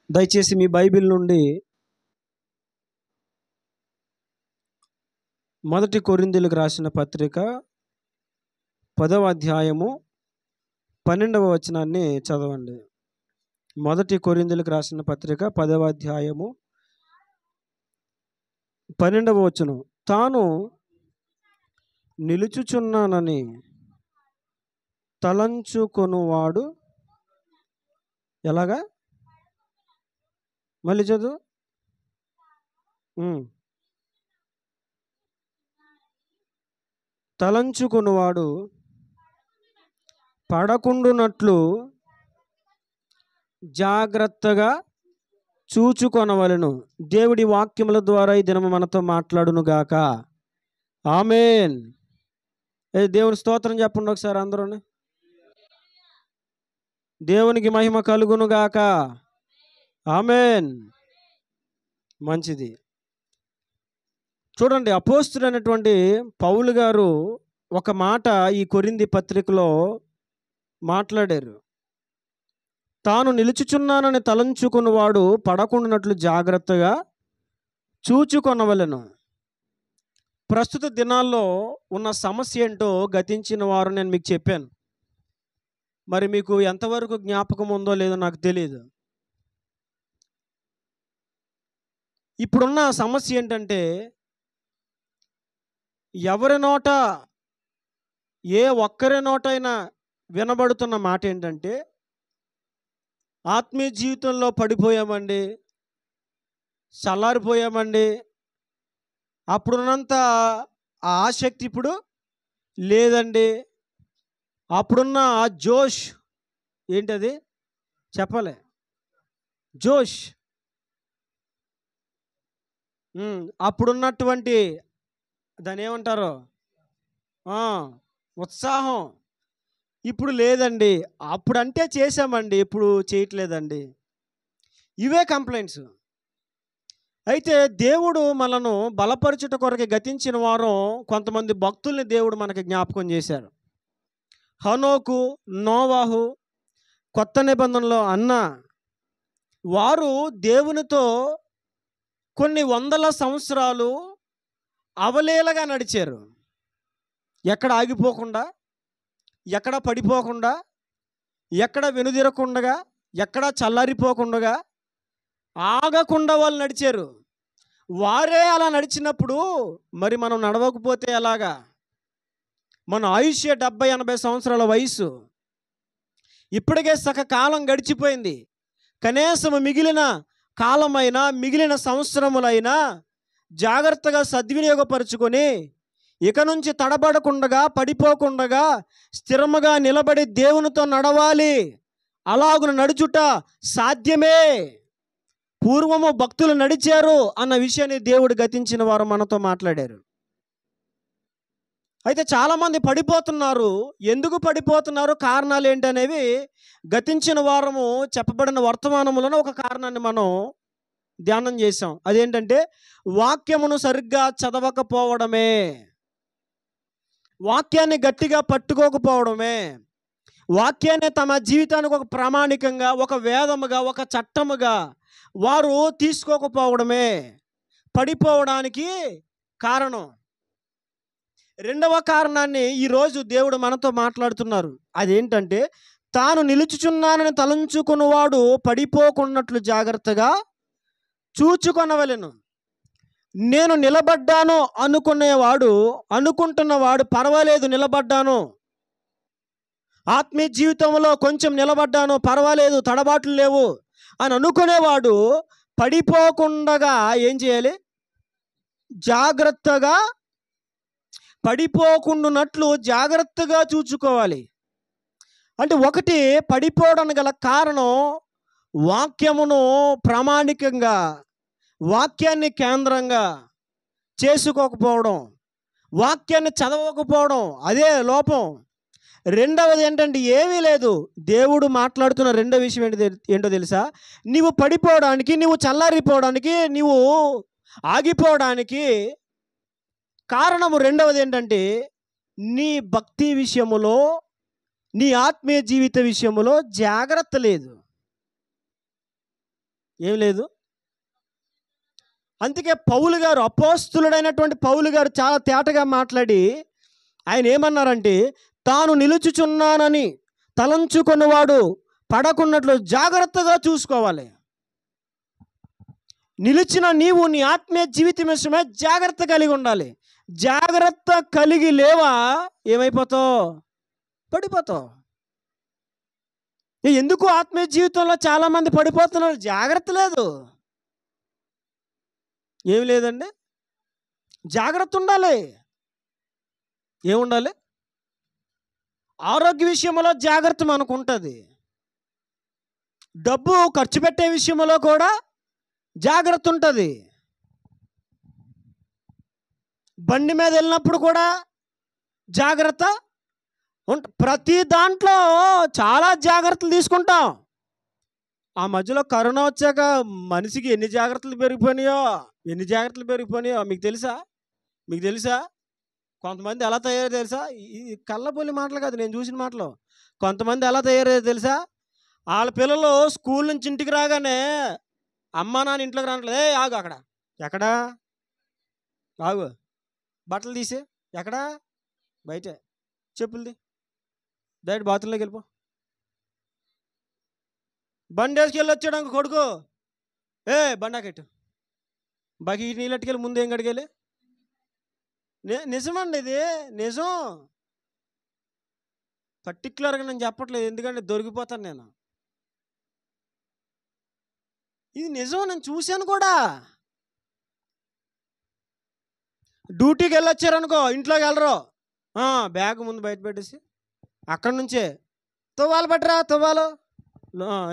దయచేసి మీ బైబిల్ నుండి మొదటి కొరింథీయులకు రాసిన పత్రిక 10వ అధ్యాయము 12వ వచనాన్ని చదవండి. మొదటి కొరింథీయులకు రాసిన పత్రిక 10వ అధ్యాయము 12వ వచనం. తాను నిలుచుచున్నానని తలంచుకొనువాడు ఎలాగా? మళ్ళీ చదువు. తలంచుకున్నవాడు పడకుండునట్లు జాగ్రత్తగా చూచుకొనవలెను. దేవుడి వాక్యముల ద్వారా ఈ దినము మనతో మాట్లాడును గాక. ఆమేన్. దేవుని స్తోత్రం చెప్పండి ఒకసారి అందరూ. దేవునికి మహిమ కలుగును గాక. ఆమేన్. మంచిది. చూడండి, అపోస్తుడైనటువంటి పౌలు గారు ఒక మాట ఈ కొరింథీ పత్రికలో మాట్లాడారు. తాను నిలుచుచున్నానని తలంచుకున్నవాడు పడకుండానట్లు జాగ్రత్తగా చూచుకొనవలెను. ప్రస్తుత దినాల్లో ఉన్న సమస్య ఏంటో గతించిన వారు నేను మీకు చెప్పాను. మరి మీకు ఎంతవరకు జ్ఞాపకం ఉందో లేదో నాకు తెలియదు. ఇప్పుడున్న సమస్య ఏంటంటే, ఎవరి నోట, ఏ ఒక్కరి నోటైనా వినబడుతున్న మాట ఏంటంటే, ఆత్మీయ జీవితంలో పడిపోయామండి, చల్లారిపోయామండి, అప్పుడున్నంత ఆ ఆసక్తి ఇప్పుడు లేదండి, అప్పుడున్న ఆ జోష్ ఏంటది చెప్పలే, జోష్, అప్పుడున్నటువంటి దాన్ని ఏమంటారు, ఉత్సాహం ఇప్పుడు లేదండి, అప్పుడంటే చేసామండి ఇప్పుడు చేయట్లేదండి. ఇవే కంప్లైంట్స్. అయితే దేవుడు మనను బలపరచుట కొరకు గతించిన వారం కొంతమంది భక్తుల్ని దేవుడు మనకి జ్ఞాపకం చేశారు. హనోకు, నోవాహు, కొత్త నిబంధనలో అన్న వారు దేవునితో కొన్ని వందల సంవత్సరాలు అవలీలగా నడిచారు. ఎక్కడ ఆగిపోకుండా, ఎక్కడ పడిపోకుండా, ఎక్కడ వెనుదిరకుండా, ఎక్కడ చల్లారిపోకుండా, ఆగకుండా వాళ్ళు నడిచారు. వారే అలా నడిచినప్పుడు మరి మనం నడవకపోతే ఎలాగా? మన ఆయుష్ 70-80 సంవత్సరాల వయసు, ఇప్పటికే సగ కాలం గడిచిపోయింది. కనీసం మిగిలిన కాలమైనా, మిగిలిన సంవత్సరములైనా జాగ్రత్తగా సద్వినియోగపరుచుకొని ఇక నుంచి తడబడకుండగా, పడిపోకుండగా స్థిరముగా నిలబడి దేవునితో నడవాలి. అలాగున నడుచుట సాధ్యమే. పూర్వము భక్తులు నడిచారు అన్న విషయాన్ని దేవుడు గతించిన వారు మనతో మాట్లాడారు. అయితే చాలామంది పడిపోతున్నారు. ఎందుకు పడిపోతున్నారు, కారణాలు ఏంటనేవి గతించిన వారము చెప్పబడిన వర్తమానములను ఒక కారణాన్ని మనం ధ్యానం చేసాం. అదేంటంటే, వాక్యమును సరిగ్గా చదవకపోవడమే, వాక్యాన్ని గట్టిగా పట్టుకోకపోవడమే, వాక్యాన్ని తమ జీవితానికి ఒక ప్రామాణికంగా, ఒక వేదముగా, ఒక చట్టముగా వారు తీసుకోకపోవడమే పడిపోవడానికి కారణం. రెండవ కారణాన్ని ఈరోజు దేవుడు మనతో మాట్లాడుతున్నారు. అదేంటంటే, తాను నిలుచుచున్నానని తలంచుకున్నవాడు పడిపోకున్నట్లు జాగ్రత్తగా చూచుకొనవలెను. నేను నిలబడ్డాను అనుకుంటున్నవాడు పర్వాలేదు, నిలబడ్డాను, ఆత్మీయ జీవితంలో కొంచెం నిలబడ్డాను, పర్వాలేదు, తడబాట్లు లేవు అని అనుకునేవాడు పడిపోకుండా ఏం చేయాలి? జాగ్రత్తగా, పడిపోకుండానట్లు జాగ్రత్తగా చూచుకోవాలి. అంటే ఒకటి, పడిపోవడానికి గల కారణం వాక్యమును ప్రామాణికంగా, వాక్యాన్ని కేంద్రంగా చేసుకోకపోవడం, వాక్యాన్ని చదవకపోవడం, అదే లోపం. రెండవది ఏంటంటే, ఏమీ లేదు. దేవుడు మాట్లాడుతున్న రెండో విషయం ఏంటో తెలుసా? నీవు పడిపోవడానికి, నీవు చల్లారిపోవడానికి, నీవు ఆగిపోవడానికి కారణము రెండవది ఏంటంటే, నీ భక్తి విషయములో, నీ ఆత్మీయ జీవిత విషయములో జాగ్రత్త లేదు. ఏం లేదు. అందుకే పౌలు గారు, అపోస్తులుడైనటువంటి పౌలు గారు చాలా తేటగా మాట్లాడి ఆయన ఏమన్నారంటే, తాను నిలుచుచున్నానని తలంచుకున్నవాడు పడకున్నట్లు జాగ్రత్తగా చూసుకోవాలి. నిలిచిన నీవు నీ ఆత్మీయ జీవితం విషయమే జాగ్రత్త కలిగి ఉండాలి. జాగ్రత్త కలిగి లేవా ఏమైపోతావు? పడిపోతావు. ఎందుకు ఆత్మీయ జీవితంలో చాలామంది పడిపోతున్నారు? జాగ్రత్త లేదు. ఏమి లేదండి, జాగ్రత్త ఉండాలి. ఏముండాలి? ఆరోగ్య విషయంలో జాగ్రత్త మనకు ఉంటుంది. డబ్బు ఖర్చు పెట్టే విషయంలో కూడా జాగ్రత్త ఉంటుంది. బండి మీద వెళ్ళినప్పుడు కూడా జాగ్రత్త ప్రతి దాంట్లో చాలా జాగ్రత్తలు తీసుకుంటాం. ఆ మధ్యలో కరోనా వచ్చాక మనిషికి ఎన్ని జాగ్రత్తలు పెరిగిపోయినాయో మీకు తెలుసా? కొంతమంది ఎలా తయారో తెలుసా? ఈ కళ్ళబొల్లి మాటలు కాదు, నేను చూసిన మాటలు. కొంతమంది ఎలా తయారయ్యో తెలుసా? వాళ్ళ పిల్లలు స్కూల్ నుంచి ఇంటికి రాగానే అమ్మా నాన్న ఇంట్లోకి రానట్లేదు. ఆగు, అక్కడ ఎక్కడా? ఆగు, బట్టలు తీసే, ఎక్కడా? బయటే. చెప్పులది డైరెక్ట్ బాత్రూంలోకి వెళ్ళిపో. బండి వేసుకెళ్ళి వచ్చాడు అంక కొడుకు, బండాకెట్టు, బకెట్ నీళ్ళు అట్టుకెళ్ళి ముందు ఏం కడిగేలే. నిజమండి, ఇది నిజం. పర్టికులర్గా నేను చెప్పట్లేదు, ఎందుకంటే దొరికిపోతాను నేను. ఇది నిజం, నేను చూశాను కూడా. డ్యూటీకి వెళ్ళొచ్చారనుకో, ఇంట్లోకి వెళ్ళరు, బ్యాగ్ ముందు బయట పెట్టేసి అక్కడి నుంచే తువ్వాలు పట్టరా, తువ్వాలు,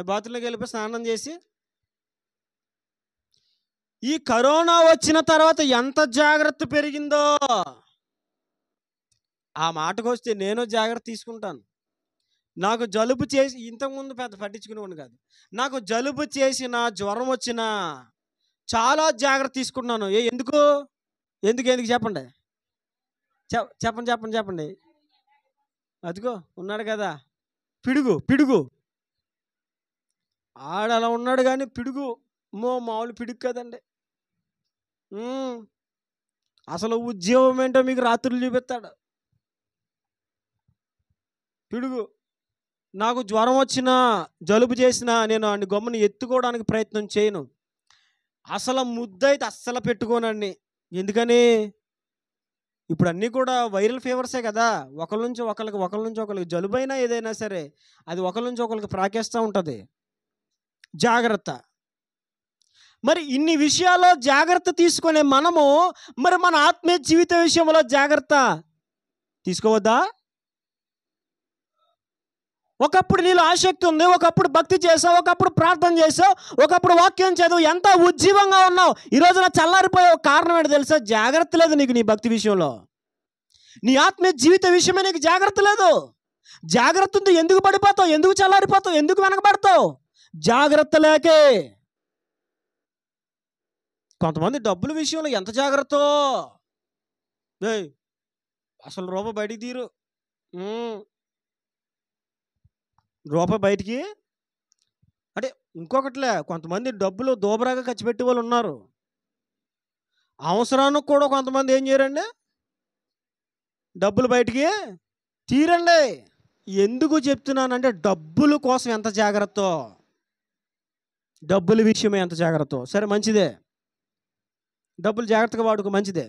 బాత్రూంలోకి వెళ్ళిపోయి స్నానం చేసి. ఈ కరోనా వచ్చిన తర్వాత ఎంత జాగ్రత్త పెరిగిందో. ఆ మాటకు వస్తే నేను జాగ్రత్త తీసుకుంటాను. నాకు జలుబు చేసి, ఇంతకుముందు పెద్ద పట్టించుకునేవాడిని కాదు, నాకు జలుబు చేసిన, జ్వరం వచ్చినా చాలా జాగ్రత్త తీసుకుంటున్నాను. ఎందుకు చెప్పండి, చెప్పండి. అదిగో ఉన్నాడు కదా పిడుగు ఆడలా ఉన్నాడు, కానీ పిడుగు మామూలు పిడుగు కదండి. అసలు ఉద్యోగం ఏంటో మీకు రాత్రులు చూపిస్తాడు పిడుగు. నాకు జ్వరం వచ్చినా, జలుబు చేసినా నేను అన్ని గమ్ముని ఎత్తుకోవడానికి ప్రయత్నం చేయను. అసలు ముద్దయితే అస్సలు పెట్టుకోనండి. ఎందుకని? ఇప్పుడు అన్నీ కూడా వైరల్ ఫీవర్సే కదా. ఒకరి నుంచి ఒకరికి జలుబైనా ఏదైనా సరే అది ఒకరి నుంచి ఒకరికి ప్రాకేస్తూ ఉంటుంది. జాగ్రత్త. మరి ఇన్ని విషయాల్లో జాగ్రత్త తీసుకునే మనము మరి మన ఆత్మీయ జీవిత విషయంలో జాగ్రత్త తీసుకోవద్దా? ఒకప్పుడు నీలో ఆసక్తి ఉంది, ఒకప్పుడు భక్తి చేసావు, ఒకప్పుడు ప్రార్థన చేసావు, ఒకప్పుడు వాక్యం చదువు, ఎంత ఉజ్జీవంగా ఉన్నావు. ఈరోజు నా చల్లారిపోయావు. కారణం ఏంటో తెలుసా? జాగ్రత్త లేదు నీకు. నీ భక్తి విషయంలో, నీ ఆత్మీయ జీవిత విషయమే నీకు జాగ్రత్త లేదు. జాగ్రత్త ఉంది, ఎందుకు పడిపోతావు? ఎందుకు చల్లారిపోతావు? ఎందుకు వెనకబడతావు? జాగ్రత్త లేకే. కొంతమంది డబ్బుల విషయంలో ఎంత జాగ్రత్త, అసలు రూపాయి బయటికి తీరు, రూపాయి బయటికి. అంటే ఇంకొకటిలే, కొంతమంది డబ్బులు దోబరాగా ఖర్చు పెట్టే వాళ్ళు ఉన్నారు. అవసరానికి కూడా కొంతమంది ఏం చేయరండి, డబ్బులు బయటికి తీరండి. ఎందుకు చెప్తున్నానంటే డబ్బుల కోసం ఎంత జాగ్రత్త, డబ్బుల విషయమే ఎంత జాగ్రత్త. సరే, మంచిదే, డబ్బులు జాగ్రత్తగా వాడుకో, మంచిదే.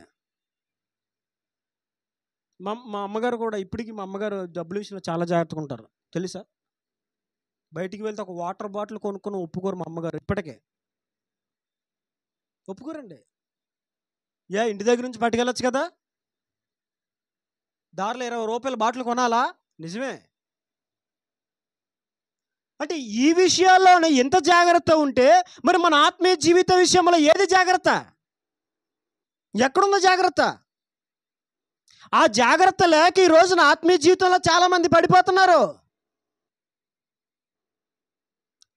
మా అమ్మగారు కూడా, ఇప్పటికీ మా అమ్మగారు డబ్బుల విషయంలో చాలా జాగ్రత్తగా ఉంటారు తెలుసా. బయటికి వెళ్తే ఒక వాటర్ బాటిల్ కొనుక్కొని ఒప్పుకోరు మా అమ్మగారు. ఇప్పటికే ఒప్పుకోరండి. ఇంటి దగ్గర నుంచి పట్టుకెళ్ళచ్చు కదా, దారిలో 20 రూపాయల బాటిల్ కొనాలా? నిజమే. అంటే ఈ విషయాల్లోనే ఎంత జాగ్రత్త ఉంటే మరి మన ఆత్మీయ జీవిత విషయంలో ఏది జాగ్రత్త? ఎక్కడుందో జాగ్రత్త? ఆ జాగ్రత్త లేక ఈ రోజున ఆత్మీయ జీవితంలో చాలామంది పడిపోతున్నారు.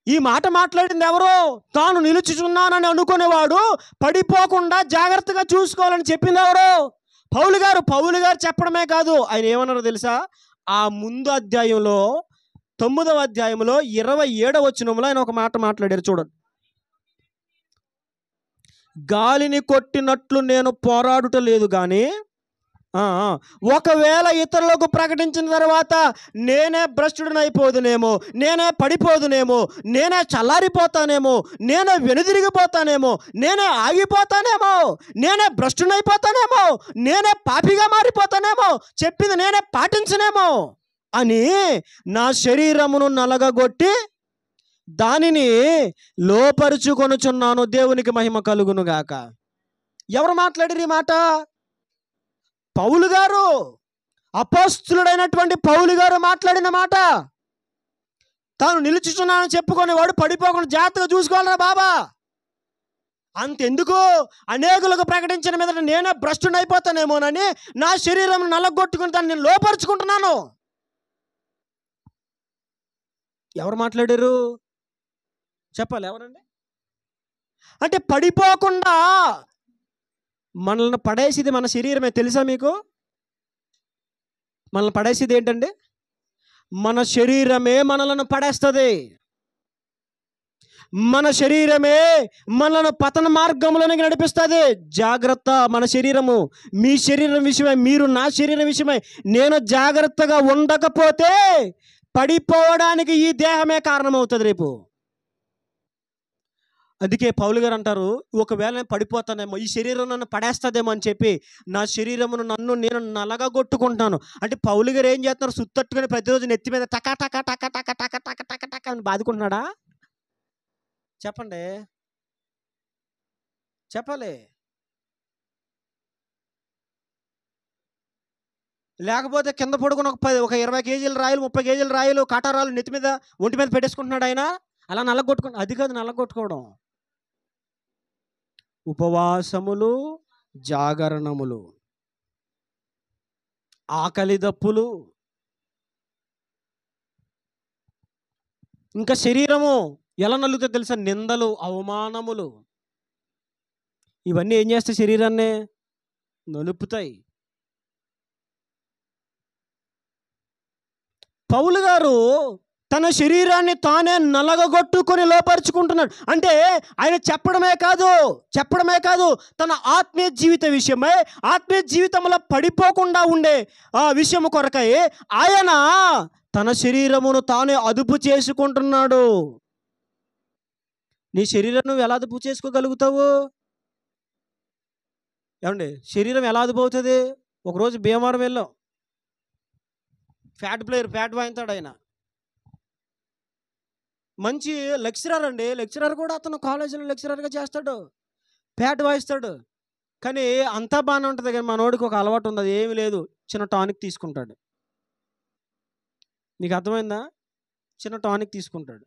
ఈ మాట మాట్లాడింది ఎవరో? తాను నిలుచుచున్నానని అనుకునేవాడు పడిపోకుండా జాగ్రత్తగా చూసుకోవాలని చెప్పింది ఎవరో? పౌలు గారు చెప్పడమే కాదు, ఆయన ఏమన్నారో తెలుసా? ఆ ముందు అధ్యాయంలో 9వ అధ్యాయంలో 27వ వచనంలో ఆయన ఒక మాట మాట్లాడారు. చూడండి, గాలిని కొట్టినట్లు నేను పోరాడుట లేదు కానీ ఒకవేళ ఇతరులకు ప్రకటించిన తర్వాత నేనే భ్రష్టుడినైపోదునేమో, నేనే పడిపోదునేమో, నేనే చల్లారిపోతానేమో, నేనే వెనుదిరిగిపోతానేమో, నేనే ఆగిపోతానేమో, నేనే భ్రష్టునైపోతానేమో, నేనే పాపిగా మారిపోతానేమో, చెప్పింది నేనే పాటించనేమో అని నా శరీరమును నలగగొట్టి దానిని లోపరుచుకొనుచున్నాను. దేవునికి మహిమ కలుగును గాక. ఎవరు మాట్లాడారు ఈ మాట? పౌలు గారు, అపోస్తులుడైనటువంటి పౌలు గారు మాట్లాడిన మాట. తాను నిలుచుచున్నానని చెప్పుకునేవాడు పడిపోకుండా జాగ్రత్తగా చూసుకోవాలరా బాబా. అంతెందుకు, అనేకులకు ప్రకటించిన మీద నేనే భ్రష్టునైపోతానేమోనని నా శరీరం నలగొట్టుకుని దాన్ని నేను లోపరుచుకుంటున్నాను. ఎవరు మాట్లాడారు చెప్పాలి? ఎవరండి? అంటే పడిపోకుండా మనల్ని పడేసేది మన శరీరమే. తెలుసా మీకు? మనల్ని పడేసేది ఏంటండి? మన శరీరమే మనలను పడేస్తుంది. మన శరీరమే మనలను పతన మార్గంలోనికి నడిపిస్తుంది. జాగ్రత్త. మన శరీరము, మీ శరీరం విషయమై, మీరు నా శరీరం విషయమై నేను జాగ్రత్తగా ఉండకపోతే పడిపోవడానికి ఈ దేహమే కారణమవుతుంది రేపు. అందుకే పౌలు గారు అంటారు, ఒకవేళ నేను పడిపోతానేమో, ఈ శరీరం నన్ను పడేస్తుందేమో అని చెప్పి నా శరీరమును నేను నలగగొట్టుకుంటాను. అంటే పౌలు గారు ఏం చేస్తున్నారు? సుత్తట్టుకుని ప్రతిరోజు నెత్తి మీద టక టక టక టక టక టక టక టక అని బాదుకుంటున్నాడా? చెప్పండి, చెప్పాలి. లేకపోతే కింద పడుకుని ఒక 20 కేజీల రాయలు, 30 కేజీల రాయలు, కాటారాలు నెత్తి మీద, ఒంటి మీద పెట్టేసుకుంటున్నాడు ఆయన. అలా నలగొట్టుకుంటు. అది కాదు నలగొట్టుకోవడం. ఉపవాసములు, జాగరణములు, ఆకలి దప్పులు, ఇంకా శరీరము ఎలా నలుగుతుందో తెలుసా? నిందలు, అవమానములు. ఇవన్నీ ఏం చేస్తాయి? శరీరాన్ని నలుపుతాయి. పౌలు గారు తన శరీరాన్ని తానే నలగగొట్టుకొని లోపరుచుకుంటున్నాడు. అంటే ఆయన చెప్పడమే కాదు, తన ఆత్మీయ జీవిత విషయమై, ఆత్మీయ జీవితంలో పడిపోకుండా ఉండే ఆ విషయం కొరకై ఆయన తన శరీరమును తానే అదుపు చేసుకుంటున్నాడు. నీ శరీరం నువ్వు ఎలా అదుపు చేసుకోగలుగుతావు? ఏమండి, శరీరం ఎలా అదుపు అవుతుంది? ఒకరోజు భీమవరం వెళ్ళాం. ఫ్యాట్ వాయింతాడు ఆయన. మంచి లెక్చరర్ అండి. లెక్చరర్ కూడా అతను కాలేజీలో లెక్చరర్గా చేస్తాడు, ఫ్యాట్ వాయిస్తాడు. కానీ అంతా బాగానే ఉంటుంది. కానీ మనోడికి ఒక అలవాటు ఉంది, అది ఏమీ లేదు. చిన్న టానిక్ తీసుకుంటాడు. నీకు అర్థమైందా? చిన్న టానిక్ తీసుకుంటాడు.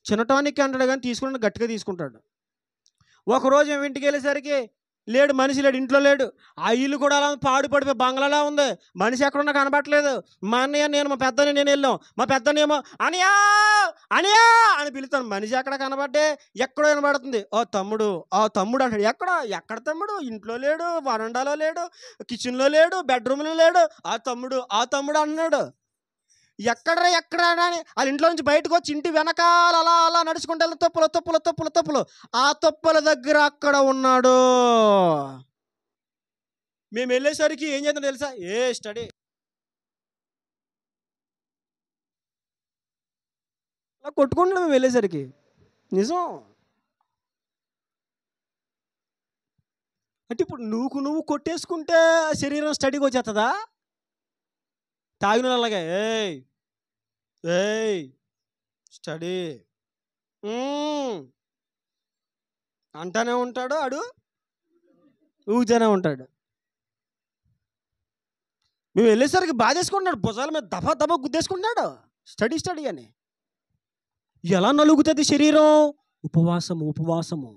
చిన్న టానిక్ అంటాడు కానీ తీసుకుంటాడు, గట్టిగా తీసుకుంటాడు. ఒకరోజు మేము ఇంటికి వెళ్ళేసరికి లేడు, మనిషి లేడు, ఇంట్లో లేడు. ఆ ఇల్లు కూడా అలా పాడుపడిపోయి బంగ్లాలా ఉంది. మనిషి ఎక్కడున్నా కనబట్టలేదు. మా అన్నయ్య, నేను, మా పెద్దని నేను వెళ్ళాం. మా పెద్దనేమో అనియా అనియా అని పిలుస్తాను. మనిషి ఎక్కడ కనబడ్డే? ఎక్కడో వినబడుతుంది. ఓ తమ్ముడు అంటాడు. ఎక్కడ తమ్ముడు? ఇంట్లో లేడు, వరండాలో లేడు, కిచెన్లో లేడు, బెడ్రూమ్లో లేడు. ఆ తమ్ముడు అన్నాడు. ఎక్కడ అని వాళ్ళ ఇంట్లో నుంచి బయటకు వచ్చి ఇంటి వెనకాల అలా అలా నడుచుకుంటూ వెళ్ళి తొప్పులు ఆ తొప్పుల దగ్గర అక్కడ ఉన్నాడు. మేము వెళ్ళేసరికి ఏం చేద్దాం తెలుసా? స్టడీ అలా కొట్టుకుంటున్నాం మేము వెళ్ళేసరికి. నిజం. అంటే ఇప్పుడు నువ్వు కొట్టేసుకుంటే శరీరం స్టడీకి వచ్చేస్తుందా? తాగిన అలాగే స్టడీ అంటానే ఉంటాడు, ఆడు ఊగుతూనే ఉంటాడు. మేము వెళ్ళేసరికి బాధేసుకుంటున్నాడు, భుజాల మీద దబా గుద్దేసుకుంటున్నాడు. స్టడీ అని. ఎలా నలుగుతుంది శరీరం? ఉపవాసము,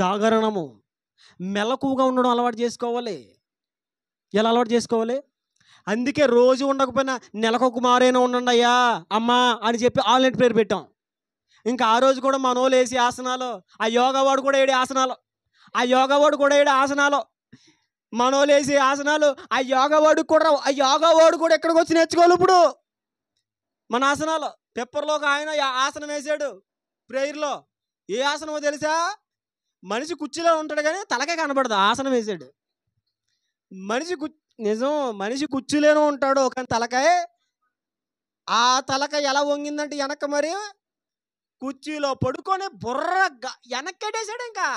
జాగరణము, మెలకువగా ఉండడం అలవాటు చేసుకోవాలి. ఎలా అలవాటు చేసుకోవాలి? అందుకే రోజు ఉండకపోయినా నెలకొక మారైనా ఉండండి అయ్యా అమ్మా అని చెప్పి ఆన్లైన్ ప్రేయర్ పెట్టాం. ఇంకా ఆ రోజు కూడా మనోళ్ళు వేసి ఆసనాలు, ఆ యోగావాడు కూడా ఏడు ఆసనాలు, మనోళ్ళు వేసి ఆసనాలు. ఆ యోగావాడు కూడా ఎక్కడికి వచ్చి నేర్చుకోవాలి. ఇప్పుడు మన ఆసనాలు పేపర్లో ఆయన ఆసనం వేసాడు ప్రేయర్లో. ఏ ఆసనమో తెలుసా? మనిషి కుర్చీలో ఉంటాడు కానీ తలకే కనబడదు, ఆసనం వేసాడు. మనిషి నిజం, మనిషి కుర్చీలోనే ఉంటాడు కానీ తలకాయ, ఆ తలకాయ ఎలా వంగిందంటే వెనక మరి కుర్చీలో పడుకొని బుర్ర వెనక్కేటేసాడు. ఇంకా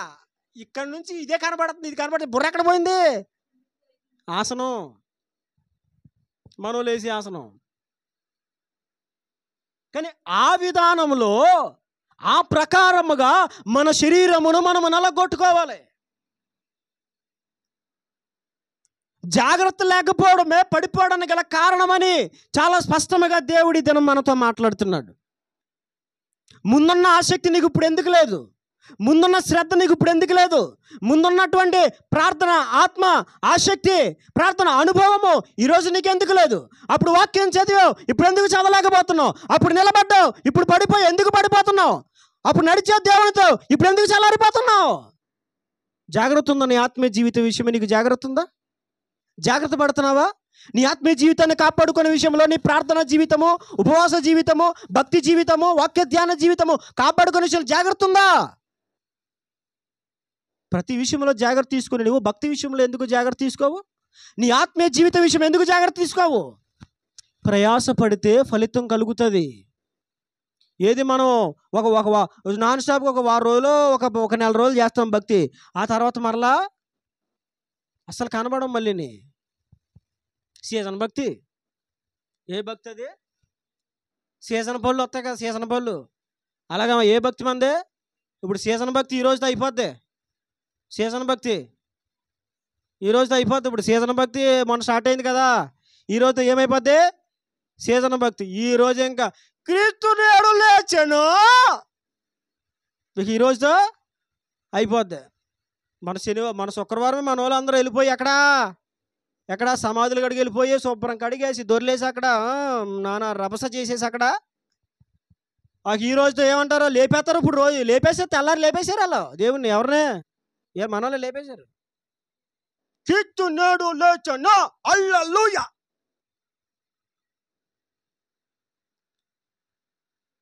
ఇక్కడ నుంచి ఇదే కనబడుతుంది, ఇది కనబడుతుంది, బుర్ర ఎక్కడ పోయింది? ఆసనం, మనోలేసి ఆసనం. కానీ ఆ విధానంలో ఆ ప్రకారముగా మన శరీరమును మనము నలగొట్టుకోవాలి. జాగ్రత్త లేకపోవడమే పడిపోవడానికి గల కారణమని చాలా స్పష్టంగా దేవుడి దినం మనతో మాట్లాడుతున్నాడు. ముందున్న ఆసక్తి నీకు ఇప్పుడు ఎందుకు లేదు? ముందున్న శ్రద్ధ నీకు ఇప్పుడు ఎందుకు లేదు? ముందున్నటువంటి ప్రార్థన ఆత్మ ఆసక్తి, ప్రార్థన అనుభవము ఈరోజు నీకు ఎందుకు లేదు? అప్పుడు వాక్యం చదివావు, ఇప్పుడు ఎందుకు చదవలేకపోతున్నావు? అప్పుడు నిలబడ్డావు, ఇప్పుడు పడిపోయి ఎందుకు పడిపోతున్నావు? అప్పుడు నడిచే దేవునితో ఇప్పుడు ఎందుకు చల్లారిపోతున్నావు? జాగ్రత్త ఉందా? నీ ఆత్మీయ జీవిత విషయమే నీకు జాగ్రత్త ఉందా? జాగ్రత్త పడుతున్నావా? నీ ఆత్మీయ జీవితాన్ని కాపాడుకునే విషయంలో నీ ప్రార్థన జీవితము, ఉపవాస జీవితము, భక్తి జీవితము, వాక్య ధ్యాన జీవితము కాపాడుకునే విషయంలో జాగ్రత్త ఉందా? ప్రతి విషయంలో జాగ్రత్త తీసుకుని నువ్వు భక్తి విషయంలో ఎందుకు జాగ్రత్త తీసుకోవు? నీ ఆత్మీయ జీవిత విషయం ఎందుకు జాగ్రత్త తీసుకోవు? ప్రయాసపడితే ఫలితం కలుగుతుంది. ఏది మనం ఒక నాన్ స్టాప్గా ఒక వారం రోజులు ఒక నెల రోజులు చేస్తాం భక్తి, ఆ తర్వాత మరలా అసలు కనబడం. మళ్ళీని సీజన్ భక్తి. ఏ భక్తి అది? సీజన్ పళ్ళు వస్తాయి కదా, సీజన్ పళ్ళు. అలాగా ఏ భక్తి మందే? ఇప్పుడు సీజన్ భక్తి ఈ రోజుతో అయిపోద్ది. సీజన్ భక్తి ఈ రోజుతో అయిపోద్ది. ఇప్పుడు సీజన్ భక్తి మొన్న స్టార్ట్ అయింది కదా, ఈ రోజుతో ఏమైపోద్ది? సీజన్ భక్తి. ఈ రోజు ఇంకా క్రీస్తు నేడు లేచెను, ఈ రోజుతో అయిపోద్ది. మన శుక్రవారమే మన వాళ్ళు అందరూ వెళ్ళిపోయి ఎక్కడ సమాధులు కడిగి వెళ్ళిపోయి శుభ్రం కడిగేసి దొరిలేసి అక్కడ నానా రభస చేసేసి అక్కడ ఈ రోజుతో ఏమంటారో లేపేస్తారు. ఇప్పుడు రోజు లేపేసారు, తెల్లారి లేపేశారు అలా దేవుణ్ణి. ఎవరినే? మన వాళ్ళు లేపేశారు. క్రీస్తు నేడు లేచెను, హల్లెలూయా.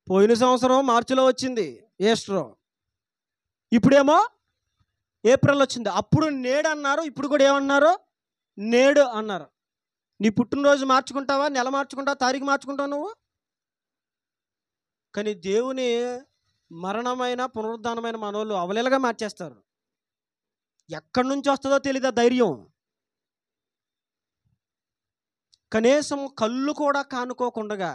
పోయిన సంవత్సరం మార్చిలో వచ్చింది ఈస్టర్, ఇప్పుడేమో ఏప్రిల్ వచ్చింది. అప్పుడు నేడు అన్నారు, ఇప్పుడు కూడా ఏమన్నారు? నేడు అన్నారు. నీ పుట్టినరోజు మార్చుకుంటావా? నెల మార్చుకుంటావా? తారీఖు మార్చుకుంటావు నువ్వు? కానీ దేవుని మరణమైన పునరుద్ధానమైన మనోళ్ళు అవలేలుగా మార్చేస్తారు. ఎక్కడి నుంచి వస్తుందో తెలియదు ఆ ధైర్యం. కనీసం కళ్ళు కూడా కానుకోకుండా,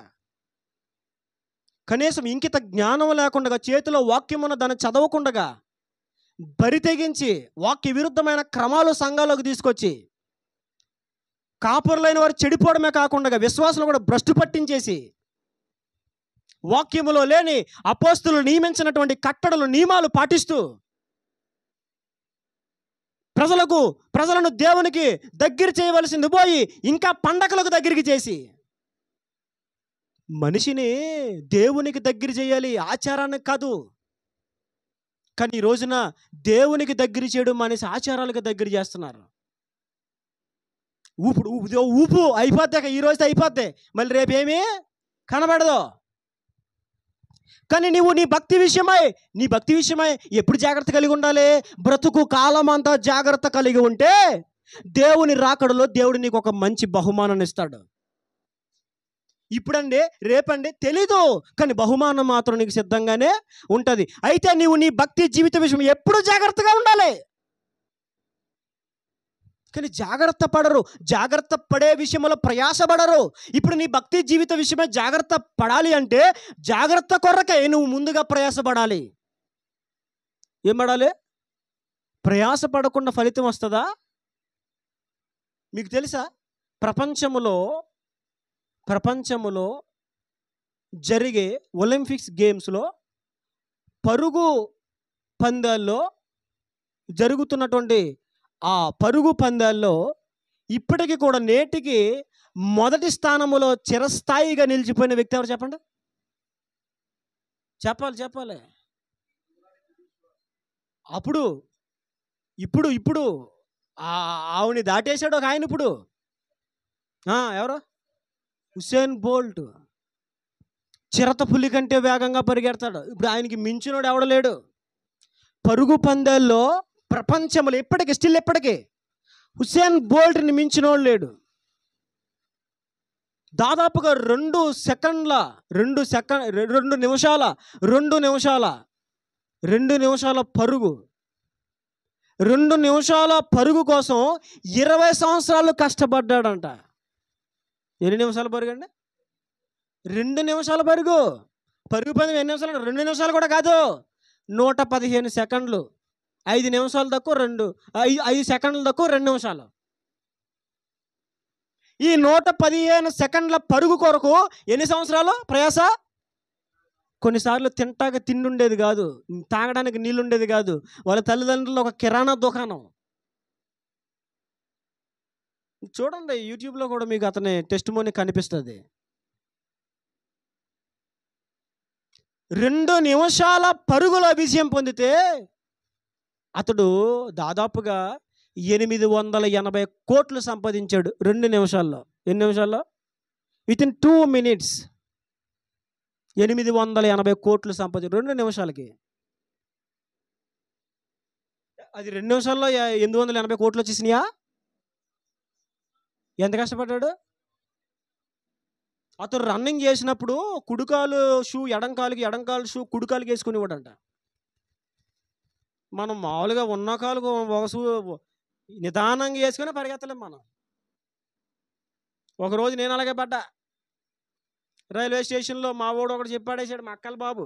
కనీసం ఇంకిత జ్ఞానం లేకుండా, చేతిలో వాక్యం ఉన్న దాన్ని చదవకుండా బరి తెగించి వాక్య విరుద్ధమైన క్రమాలు సంఘాల్లోకి తీసుకొచ్చి కాపురులైన వారు చెడిపోవడమే కాకుండా విశ్వాసులు కూడా భ్రష్టు పట్టించేసి వాక్యములో లేని అపోస్తులు నియమించినటువంటి కట్టడలు నియమాలు పాటిస్తూ ప్రజలను దేవునికి దగ్గర చేయవలసింది పోయి ఇంకా పండగలకు దగ్గరికి చేసి మనిషిని దేవునికి దగ్గర చేయాలి, ఆచారానికి కాదు. కానీ ఈ రోజున దేవునికి దగ్గర చేయడం అనేసి ఆచారాలకు దగ్గర చేస్తున్నారు. ఊపు అయిపోద్ది, ఈ రోజుతో అయిపోద్ది, మళ్ళీ రేపేమీ కనబడదు. కానీ నీ భక్తి విషయమై ఎప్పుడు జాగ్రత్త కలిగి ఉండాలి? బ్రతుకు కాలం అంతా జాగ్రత్త కలిగి ఉంటే దేవుని రాకడలో దేవుడు నీకు ఒక మంచి బహుమానాన్ని ఇస్తాడు. ఇప్పుడండి రేపండి తెలీదు, కానీ బహుమానం మాత్రం నీకు సిద్ధంగానే ఉంటుంది. అయితే నీవు నీ భక్తి జీవిత విషయం ఎప్పుడు జాగ్రత్తగా ఉండాలి. కానీ జాగ్రత్త పడరు, జాగ్రత్త పడే విషయంలో ప్రయాసపడరు. ఇప్పుడు నీ భక్తి జీవిత విషయమే జాగ్రత్త పడాలి అంటే జాగ్రత్త కొరకే నువ్వు ముందుగా ప్రయాసపడాలి. ఏం పడాలి? ప్రయాస పడకుండా ఫలితం వస్తుందా? మీకు తెలుసా, ప్రపంచములో జరిగే ఒలింపిక్స్ గేమ్స్లో పరుగు పందాల్లో జరుగుతున్నటువంటి ఆ పరుగు పందాల్లో ఇప్పటికీ కూడా నేటికి మొదటి స్థానములో చిరస్థాయిగా నిలిచిపోయిన వ్యక్తి ఎవరు చెప్పండి? చెప్పాలి. అప్పుడు ఇప్పుడు ఆవిని దాటేశాడు ఒక ఆయన. ఇప్పుడు ఎవరు? Usain Bolt. చిరత పులి కంటే వేగంగా పరిగెడతాడు. ఇప్పుడు ఆయనకి మించినోడు ఎవడలేడు. పరుగు పందాల్లో ప్రపంచంలో ఎప్పటికీ హుసేన్ బోల్ట్ని మించినోడు లేడు. దాదాపుగా 2 నిమిషాల పరుగు, 2 నిమిషాల పరుగు కోసం 20 సంవత్సరాలు కష్టపడ్డాడంట. ఎన్ని నిమిషాల పరుగు అండి? 2 నిమిషాల పరుగు. పరుగు పందెం ఎన్ని నిమిషాలు? 2 నిమిషాలు కూడా కాదు, 115 సెకండ్లు. 5 నిమిషాలు తక్కువ 5 సెకండ్లు తక్కువ 2 నిమిషాలు. ఈ 115 సెకండ్ల పరుగు కొరకు ఎన్ని సంవత్సరాలు ప్రయాస? కొన్నిసార్లు తిండి ఉండేది కాదు, తాగడానికి నీళ్ళు ఉండేది కాదు. వాళ్ళ తల్లిదండ్రులు ఒక కిరాణా దుకాణం. చూడండి, యూట్యూబ్లో కూడా మీకు అతని టెస్టిమోనీ కనిపిస్తుంది. 2 నిమిషాల పరుగులో విజయం పొందితే అతడు దాదాపుగా 880 కోట్లు సంపాదించాడు 2 నిమిషాల్లో. ఎన్ని నిమిషాల్లో? వితిన్ 2 minutes 880 కోట్లు సంపాదించాడు 2 నిమిషాలకి. అది 2 నిమిషాల్లో 880 కోట్లు వచ్చేసినాయా? ఎంత కష్టపడ్డాడు? అతను రన్నింగ్ చేసినప్పుడు కుడికాలు షూ ఎడంకాలు షూ కుడికాలుకి వేసుకునేవాడంట. మనం మామూలుగా ఉన్న కాలుకు ఒక షూ నిదానంగా వేసుకొని పరిగెత్తలేం మనం. ఒకరోజు నేను అలాగే పడ్డా. రైల్వే స్టేషన్లో మా వాడు ఒకటి చెప్పాడేసాడు, మా అక్కల బాబు.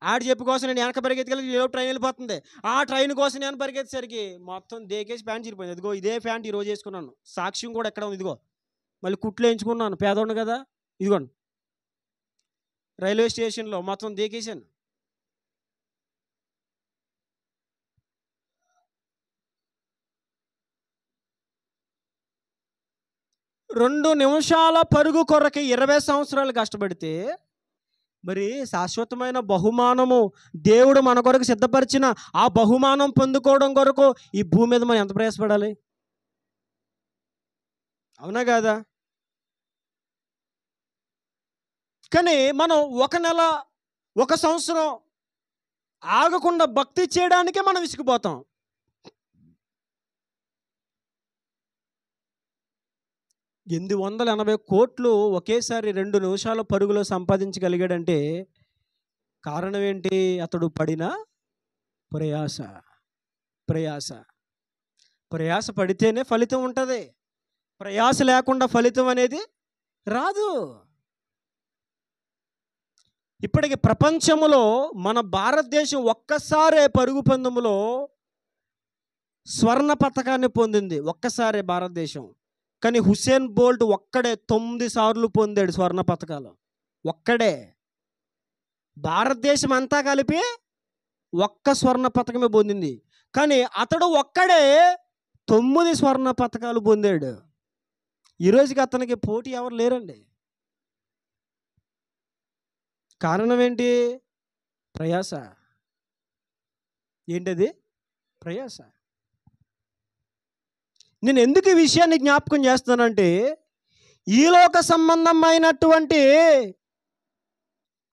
ఆడి చెప్పు కోసం నేను వెనక పరిగెత్తుకెళ్ళి ట్రైన్ వెళ్ళిపోతుంది. ఆ ట్రైన్ కోసం నేను పరిగెత్తేసరికి మొత్తం దేకేసి ప్యాంట్ చిరిపోయింది. ఇదిగో ఇదే ప్యాంట్ ఈరోజు వేసుకున్నాను. సాక్ష్యం కూడా ఎక్కడ ఉంది, ఇదిగో. మళ్ళీ కుట్లు వేయించుకున్నాను, పేదోడు కదా. ఇదిగోండి, రైల్వే స్టేషన్లో మొత్తం దేకేసాను. రెండు నిమిషాల పరుగు కొరకి 20 సంవత్సరాలు కష్టపడితే మరి శాశ్వతమైన బహుమానము దేవుడు మన కొరకు సిద్ధపరిచిన ఆ బహుమానం పొందుకోవడం కొరకు ఈ భూమి మీద మనం ఎంత ప్రయాసపడాలి? అవునా కాదా? కానీ మనం 1 నెల 1 సంవత్సరం ఆగకుండా భక్తి చేయడానికే మనం విసిగిపోతాం. $880 కోట్లు ఒకేసారి 2 నిమిషాల పరుగులో సంపాదించగలిగాడంటే కారణం ఏంటి? అతడు పడిన ప్రయాస పడితేనే ఫలితం ఉంటుంది. ప్రయాస లేకుండా ఫలితం అనేది రాదు. ఇప్పటికి ప్రపంచంలో మన భారతదేశం ఒక్కసారే పరుగు పందెంలో స్వర్ణ పతకాన్ని పొందింది, ఒక్కసారే భారతదేశం. కానీ హుసేన్ బోల్ట్ ఒక్కడే 9 సార్లు పొందాడు స్వర్ణ పతకాలు. ఒక్కడే. భారతదేశం అంతా కలిపి ఒక్క స్వర్ణ పతకమే పొందింది. కానీ అతడు ఒక్కడే 9 స్వర్ణ పతకాలు పొందాడు. ఈరోజుకి అతనికి పోటీ ఎవరు లేరండి. కారణం ఏంటి? ప్రయాస. ఏంటది? ప్రయాస. నేను ఎందుకు ఈ విషయాన్ని జ్ఞాపకం చేస్తానంటే, ఈలోక సంబంధమైనటువంటి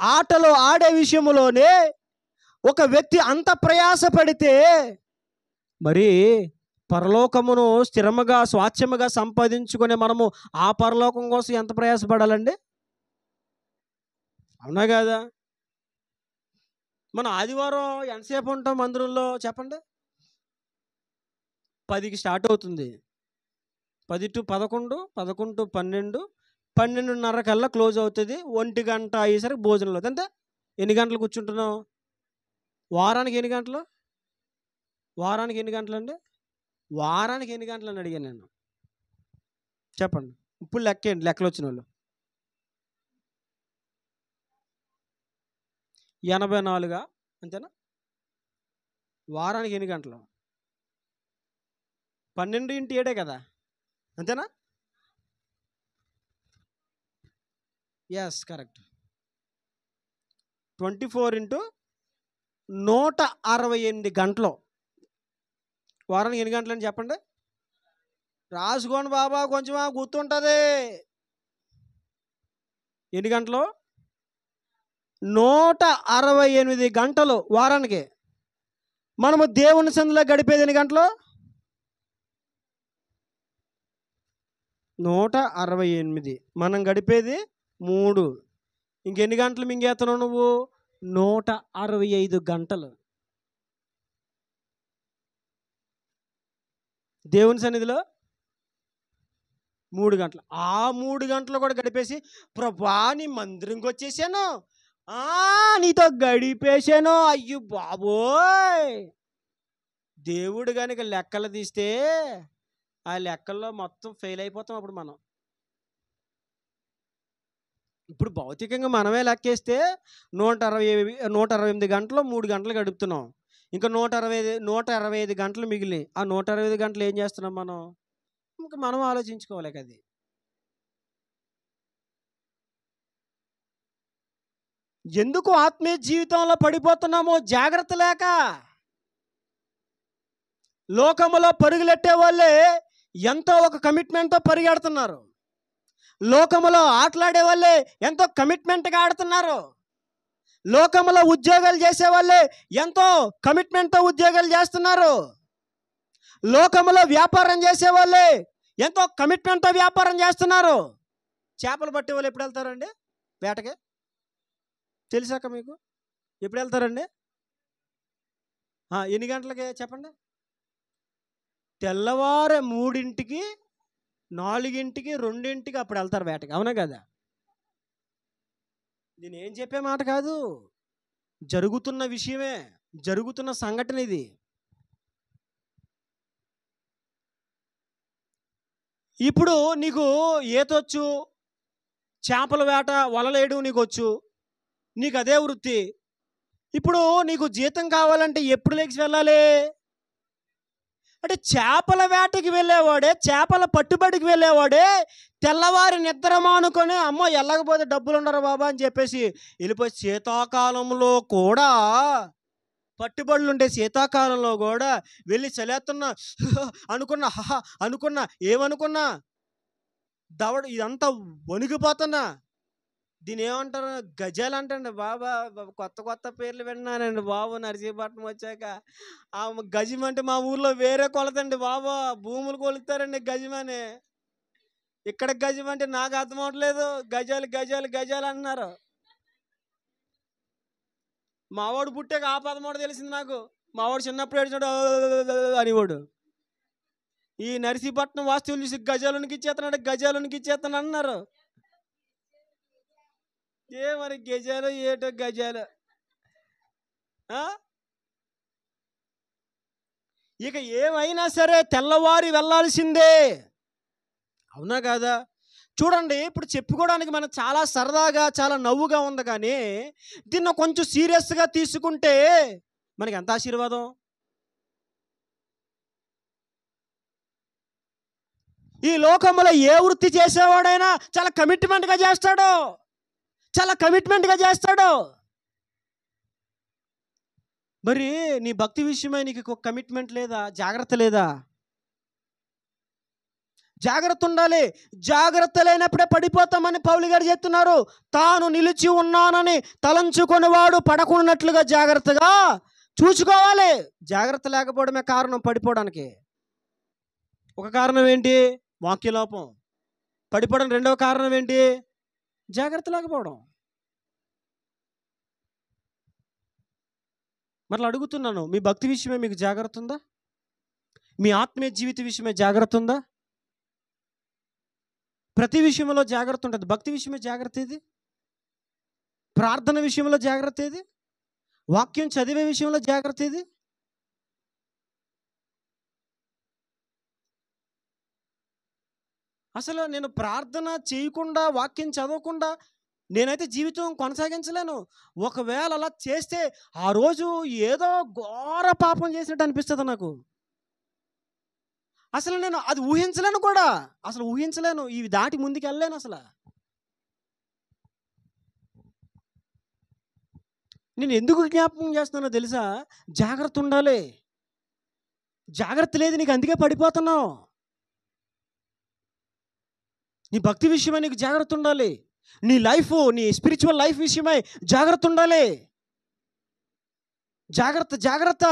ఆటలు ఆడే విషయంలోనే ఒక వ్యక్తి అంత ప్రయాసపడితే మరి పరలోకమును స్థిరముగా స్వాచ్ఛముగా సంపాదించుకునే మనము ఆ పరలోకం కోసం ఎంత ప్రయాసపడాలండి? అవునా కాదా? మన ఆదివారం ఎంతసేపు ఉంటాం మందిరంలో చెప్పండి? 10కి స్టార్ట్ అవుతుంది. 10 to 11, 11 to 12, 12:30 కల్లా క్లోజ్ అవుతుంది. 1 గంట అయ్యేసరికి భోజనంలో. అంతే. ఎన్ని గంటలు కూర్చుంటున్నాం? వారానికి ఎన్ని గంటలు? వారానికి ఎన్ని గంటలండి? వారానికి ఎన్ని గంటలని అడిగాను నేను. చెప్పండి. ఇప్పుడు లెక్కేయండి, లెక్కలు వచ్చిన వాళ్ళు. 84 అంతేనా? వారానికి ఎన్ని గంటలు? 12 into 7 కదా, అంతేనా? Yes, correct. 24 into 168 గంటలు. వారానికి ఎన్ని గంటలని చెప్పండి? రాసుకోండి బాబా, కొంచెం గుర్తుంటుంది. ఎన్ని గంటలు? 168 గంటలు వారానికి. మనము దేవుని సన్నిధిలో గడిపేది ఎన్ని గంటలు? 168. మనం గడిపేది 3. ఇంకెన్ని గంటలు మింగేస్తున్నావు నువ్వు? 165 గంటలు దేవుని సన్నిధిలో. 3 గంటలు. ఆ 3 గంటలు కూడా గడిపేసి, ప్రభా నీ మందిరంకి వచ్చేసాను, నీతో గడిపేశాను. అయ్యో బాబోయ్, దేవుడు కనుక లెక్కలు తీస్తే ఆ లెక్కల్లో మొత్తం ఫెయిల్ అయిపోతాం అప్పుడు మనం. ఇప్పుడు భౌతికంగా మనమే లెక్కేస్తే 168 గంటలు 3 గంటలు గడుపుతున్నాం. ఇంకా 165 గంటలు మిగిలి. ఆ 165 గంటలు ఏం చేస్తున్నాం మనం? ఇంకా మనం ఆలోచించుకోవాలి కదా. ఎందుకు ఆత్మీయ జీవితంలో పడిపోతున్నామో? జాగ్రత్త లేక. లోకములో పరుగులెట్టే వాళ్ళే ఎంతో ఒక కమిట్మెంట్తో పరిగెడుతున్నారు. లోకములో ఆటలాడే వాళ్ళే ఎంతో కమిట్మెంట్గా ఆడుతున్నారు. లోకములో ఉద్యోగాలు చేసే వాళ్ళే ఎంతో కమిట్మెంట్తో ఉద్యోగాలు చేస్తున్నారు. లోకములో వ్యాపారం చేసే వాళ్ళే ఎంతో కమిట్మెంట్తో వ్యాపారం చేస్తున్నారు. చేపలు పట్టే వాళ్ళు ఎప్పుడు వెళ్తారండి వేటకి? తెలిసాక మీకు ఎప్పుడు వెళ్తారండి? ఎన్ని గంటలకి చెప్పండి? తెల్లవారే 3ంటికి, 4ంటికి, 2ంటికి అప్పుడు వెళ్తారు వేటకి. అవునా కదా? నేను ఏం చెప్పే మాట కాదు, జరుగుతున్న విషయమే, జరుగుతున్న సంఘటన ఇది. ఇప్పుడు నీకు ఈతొచ్చు, చేపల వేట, వలలేయడం నీకు వచ్చు, నీకు అదే వృత్తి. ఇప్పుడు నీకు జీతం కావాలంటే ఎప్పుడు లేచి వెళ్ళాలి? అంటే చేపల వేటకి వెళ్ళేవాడే, చేపల పట్టుబడికి వెళ్ళేవాడే తెల్లవారి నిద్ర మానుకొని, అమ్మో వెళ్ళకపోతే డబ్బులు ఉండరు బాబా అని చెప్పేసి వెళ్ళిపోయి, శీతాకాలంలో కూడా పట్టుబడులు ఉండే శీతాకాలంలో కూడా వెళ్ళి చలేస్తున్నా అనుకున్నా ఏమనుకున్నా దవడ ఇదంతా వణికిపోతున్నా. దీని ఏమంటారు? గజాలు అంటండి బాబా. కొత్త పేర్లు విన్నానండి బాబు. నర్సీపట్నం వచ్చాక ఆ గజం అంటే మా ఊర్లో వేరే కొలతండి బాబా. భూములు కొలుతారండి గజమని. ఇక్కడ గజం అంటే నాకు అర్థం అవట్లేదు. గజాలు గజాలు గజాలు అన్నారు. మావాడు పుట్టాక ఆ పదమూడు తెలిసింది నాకు. మావాడు చిన్నప్పుడు ఏడ్చాడు అనేవాడు. ఈ నర్సీపట్నం వాస్తువులు చూసి గజాలునికి ఇచ్చేస్తున్నాడు, గజాలునికి ఇచ్చేస్తాను అన్నారు. మరి గజాలు ఏటో గజాలు. ఇక ఏమైనా సరే తెల్లవారి వెళ్ళాల్సిందే. అవునా కాదా? చూడండి, ఇప్పుడు చెప్పుకోవడానికి మనకు చాలా సరదాగా, చాలా నవ్వుగా ఉంది, కానీ దీన్ని కొంచెం సీరియస్గా తీసుకుంటే మనకి ఎంత ఆశీర్వాదం. ఈ లోకంలో ఏ వృత్తి చేసేవాడైనా చాలా కమిట్మెంట్గా చేస్తాడు, చాలా కమిట్మెంట్గా చేస్తాడు. మరి నీ భక్తి విషయమై నీకు కమిట్మెంట్ లేదా? జాగ్రత్త లేదా? జాగ్రత్త ఉండాలి. జాగ్రత్త లేనప్పుడే పడిపోతామని పౌలు గారు చెప్తున్నారు. తాను నిలిచి ఉన్నానని తలంచుకునేవాడు పడకున్నట్లుగా జాగ్రత్తగా చూసుకోవాలి. జాగ్రత్త లేకపోవడమే కారణం పడిపోవడానికి. ఒక కారణం ఏంటి? వాక్యలోపం. పడిపోవడం రెండవ కారణం ఏంటి? జాగ్రత్త లేకపోవడం. మరలా అడుగుతున్నాను, మీ భక్తి విషయమే మీకు జాగ్రత్త ఉందా? మీ ఆత్మీయ జీవిత విషయమే జాగ్రత్త ఉందా? ప్రతి విషయంలో జాగ్రత్త ఉంటుంది. భక్తి విషయమే జాగ్రత్త ఏది? ప్రార్థన విషయంలో జాగ్రత్త ఏది? వాక్యం చదివే విషయంలో జాగ్రత్త ఏది? అసలు నేను ప్రార్థన చేయకుండా, వాక్యం చదవకుండా నేనైతే జీవితం కొనసాగించలేను. ఒకవేళ అలా చేస్తే ఆ రోజు ఏదో ఘోర పాపం చేసినట్టు అనిపిస్తుంది నాకు. అసలు నేను అది ఊహించలేను కూడా. అసలు ఊహించలేను. ఇవి దాటి ముందుకు వెళ్ళలేను అసలు. నేను ఎందుకు జ్ఞాపకం చేస్తున్నానో తెలుసా? జాగ్రత్త ఉండాలి. జాగ్రత్త లేదు నీకు, అందుకే పడిపోతున్నావు. నీ భక్తి విషయమై నీకు జాగ్రత్త ఉండాలి. నీ లైఫ్, నీ స్పిరిచువల్ లైఫ్ విషయమై జాగ్రత్త ఉండాలి. జాగ్రత్త జాగ్రత్త.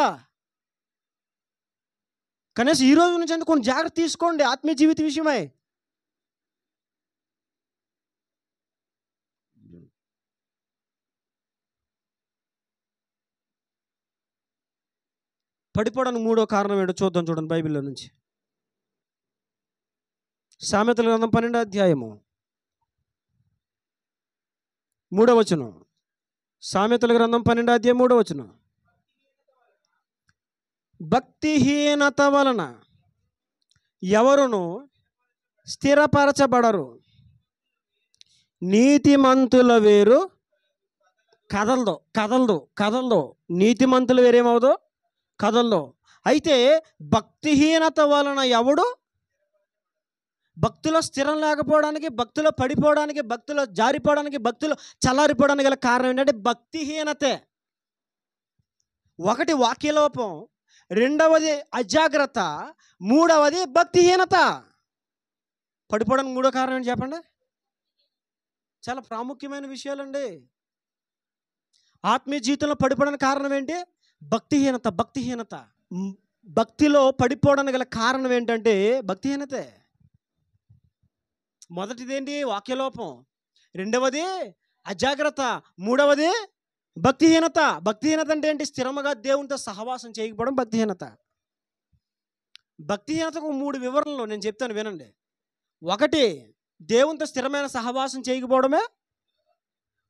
కనీసం ఈ రోజు నుంచి అంటే కొన్ని జాగ్రత్త తీసుకోండి ఆత్మీయ జీవిత విషయమై. పడిపోవడానికి మూడో కారణం ఏంటో చూద్దాం, చూడండి బైబిల్లో నుంచి. సామెతల గ్రంథం 12వ అధ్యాయము 3వ వచనం. సామెతల గ్రంథం 12వ అధ్యాయం 3వ వచనం. భక్తిహీనత వలన ఎవరును స్థిరపరచబడరు, నీతిమంతుల వేరు కదలదు కదలదు కదలదు. నీతిమంతుల వేరేమవుదో కదలదు. అయితే భక్తిహీనత వలన ఎవడు భక్తిలో స్థిరం లేకపోవడానికి, భక్తిలో పడిపోవడానికి, భక్తిలో జారిపోవడానికి, భక్తిలో చల్లారిపోవడానికి గల కారణం ఏంటంటే భక్తిహీనతే. ఒకటి వాక్యలోపం, రెండవది అజాగ్రత్త, మూడవది భక్తిహీనత. పడిపోవడానికి మూడో కారణం ఏంటి చెప్పండి? చాలా ప్రాముఖ్యమైన విషయాలండి. ఆత్మీయ జీవితంలో పడిపోవడానికి కారణం ఏంటి? భక్తిహీనత. భక్తిహీనత. భక్తిలో పడిపోవడానికి గల కారణం ఏంటంటే భక్తిహీనతే. మొదటిదేంటి? వాక్యలోపం, రెండవది అజాగ్రత్త, మూడవది భక్తిహీనత. భక్తిహీనత అంటే ఏంటి? స్థిరముగా దేవునితో సహవాసం చేయకపోవడం భక్తిహీనత. భక్తిహీనతకు 3 వివరణలు నేను చెప్తాను, వినండి. ఒకటి, దేవునితో స్థిరమైన సహవాసం చేయకపోవడమే.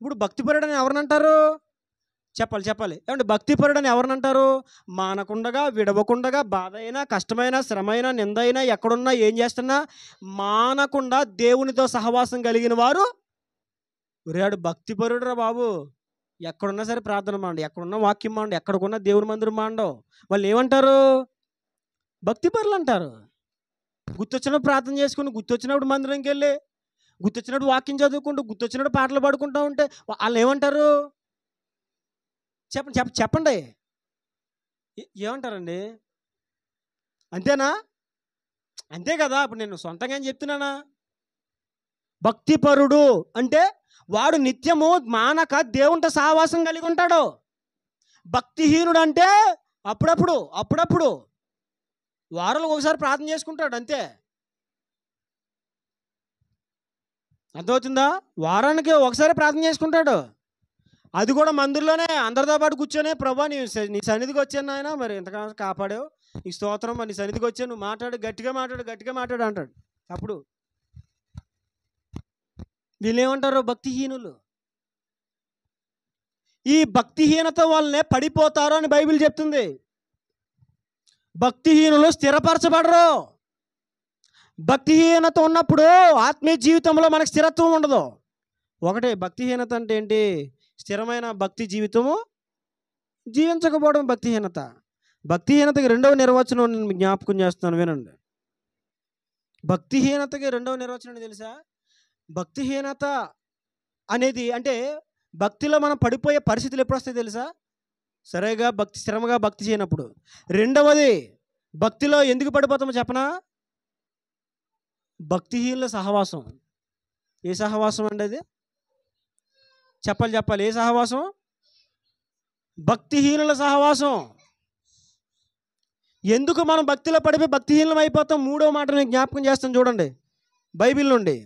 ఇప్పుడు భక్తిపరుడని ఎవరినంటారు? చెప్పాలి. ఏమంటే భక్తిపరుడని ఎవరినంటారు? మానకుండగా, విడవకుండగా, బాధ అయినా, కష్టమైనా, శ్రమైనా, నిందైనా, ఎక్కడున్నా, ఏం చేస్తున్నా మానకుండా దేవునితో సహవాసం కలిగిన వారు. ఒరేడు భక్తిపరుడురా బాబు. ఎక్కడున్నా సరే ప్రార్థన మాండి, ఎక్కడున్నా వాక్యం మాండి, ఎక్కడికున్నా దేవుని మందిరం మాండో. వాళ్ళు ఏమంటారు? భక్తిపరులు అంటారు. గుర్తొచ్చినప్పుడు ప్రార్థన చేసుకుని, గుర్తొచ్చినప్పుడు మందిరంకి వెళ్ళి, గుర్తొచ్చినప్పుడు వాక్యం చదువుకుంటూ, గుర్తొచ్చినప్పుడు పాటలు పాడుకుంటూ ఉంటే వాళ్ళు ఏమంటారు? చెప్పండి. ఏమంటారండి? అంతేనా? అంతే కదా. ఇప్పుడు నేను సొంతంగా ఏం చెప్తున్నానా? భక్తిపరుడు అంటే వాడు నిత్యము మానక దేవునితో సహవాసం కలిగి ఉంటాడు. భక్తిహీనుడు అంటే అప్పుడప్పుడు వారాలకు ఒకసారి ప్రార్థన చేసుకుంటాడు, అంతే. అర్థమవుతుందా? వారానికి ఒకసారి ప్రార్థన చేసుకుంటాడు, అది కూడా మందిరంలోనే అందరితో పాటు కూర్చొని, ప్రభా నీ సన్నిధికి వచ్చాను ఆయన, మరి ఇంతకాలం కాపాడావు, నీ స్తోత్రం, మరి నీ సన్నిధికి వచ్చాను, నువ్వు మాట్లాడు, గట్టిగా మాట్లాడు అంటాడు. అప్పుడు వీళ్ళేమంటారు? భక్తిహీనులు. ఈ భక్తిహీనత వల్లనే పడిపోతారు అని బైబిల్ చెప్తుంది. భక్తిహీనులు స్థిరపరచబడరు. భక్తిహీనత ఉన్నప్పుడు ఆత్మీయ జీవితంలో మనకు స్థిరత్వం ఉండదు. ఒకటే, భక్తిహీనత అంటే ఏంటి? స్థిరమైన భక్తి జీవితము జీవించకపోవడం భక్తిహీనత. భక్తిహీనతకి రెండవ నిర్వచనం నేను జ్ఞాపకం చేస్తాను, వినండి. భక్తిహీనతకి రెండవ నిర్వచనం తెలుసా? భక్తిహీనత అనేది అంటే భక్తిలో మనం పడిపోయే పరిస్థితులు ఎప్పుడు వస్తాయి తెలుసా? స్థిరంగా భక్తి చేయనప్పుడు. రెండవది, భక్తిలో ఎందుకు పడిపోతామో చెప్పనా? భక్తిహీనుల సహవాసం. ఏ సహవాసం అండి అది? చెప్పాలి. ఏ సహవాసం? భక్తిహీనుల సహవాసం. ఎందుకు మనం భక్తిలో పడిపోయి భక్తిహీనం అయిపోతాం? మూడో మాట నేను జ్ఞాపకం చేస్తాను, చూడండి బైబిల్ నుండి.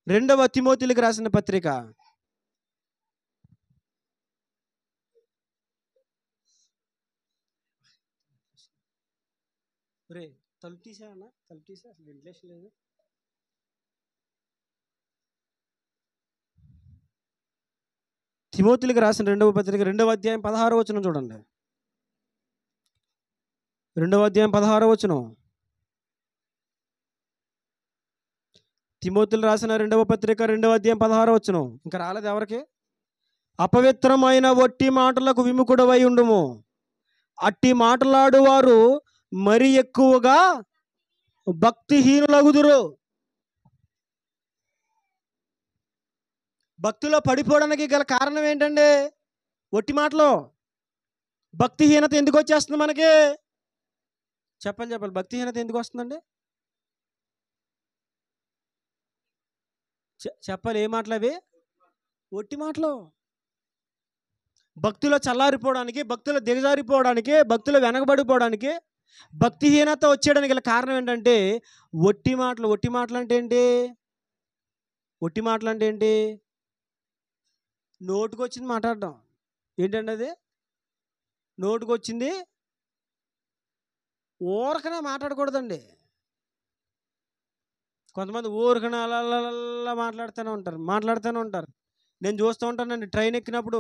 2వ తిమోతిలకు రాసిన పత్రిక 2వ పత్రిక 2వ అధ్యాయం 16వ వచనం చూడండి. 2వ అధ్యాయం 16వ వచనం. తిమోతిలు రాసిన 2వ పత్రిక 2వ అధ్యాయం 16వ వచనం. ఇంకా రాలేదు ఎవరికి? అపవిత్రమైన వట్టి మాటలకు విముఖుడవై ఉండుము, అట్టి మాటలాడువారు మరి ఎక్కువగా భక్తిహీనులగుదురు. భక్తిలో పడిపోవడానికి గల కారణం ఏంటండి? వట్టి మాటలు. భక్తిహీనత ఎందుకు వచ్చేస్తుంది మనకి? చెప్పాలి. భక్తిహీనత ఎందుకు వస్తుందండి? చెప్పాలి. ఏ మాటలు అవి? వట్టి మాటలు. భక్తిలో చల్లారిపోవడానికి, భక్తిలో దిగజారిపోవడానికి, భక్తిలో వెనకబడిపోవడానికి, భక్తిహీనత వచ్చేయడానికి గల కారణం ఏంటంటే ఒట్టి మాటలు. ఒట్టి మాటలు అంటే ఏంటి? ఒట్టి మాటలు అంటే ఏంటి? నోటికొచ్చింది మాట్లాడడం. ఏంటండి అది? నోటికొచ్చింది ఊరకనే మాట్లాడకూడదండి. కొంతమంది ఊరకనే అలా మాట్లాడుతూనే ఉంటారు. నేను చూస్తూ ఉంటానండి ట్రైన్ ఎక్కినప్పుడు.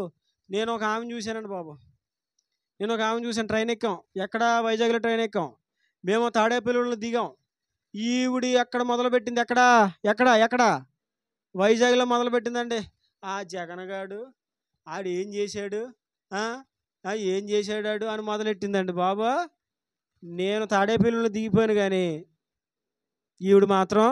నేను ఒక ఆమెను చూశానండి బాబు. ట్రైన్ ఎక్కాం. ఎక్కడ? వైజాగ్లో ట్రైన్ ఎక్కాం. మేము తాడేపల్లిలో దిగాం. ఈవిడి ఎక్కడ మొదలుపెట్టింది? ఎక్కడ ఎక్కడ ఎక్కడ వైజాగ్లో మొదలుపెట్టిందండి. ఆ జగన్ గాడు ఆడు ఏం చేశాడు, ఏం చేశాడాడు అని మొదలెట్టిందండి బాబు. నేను తాడేపల్లిలో దిగిపోయాను, కానీ ఈవిడ మాత్రం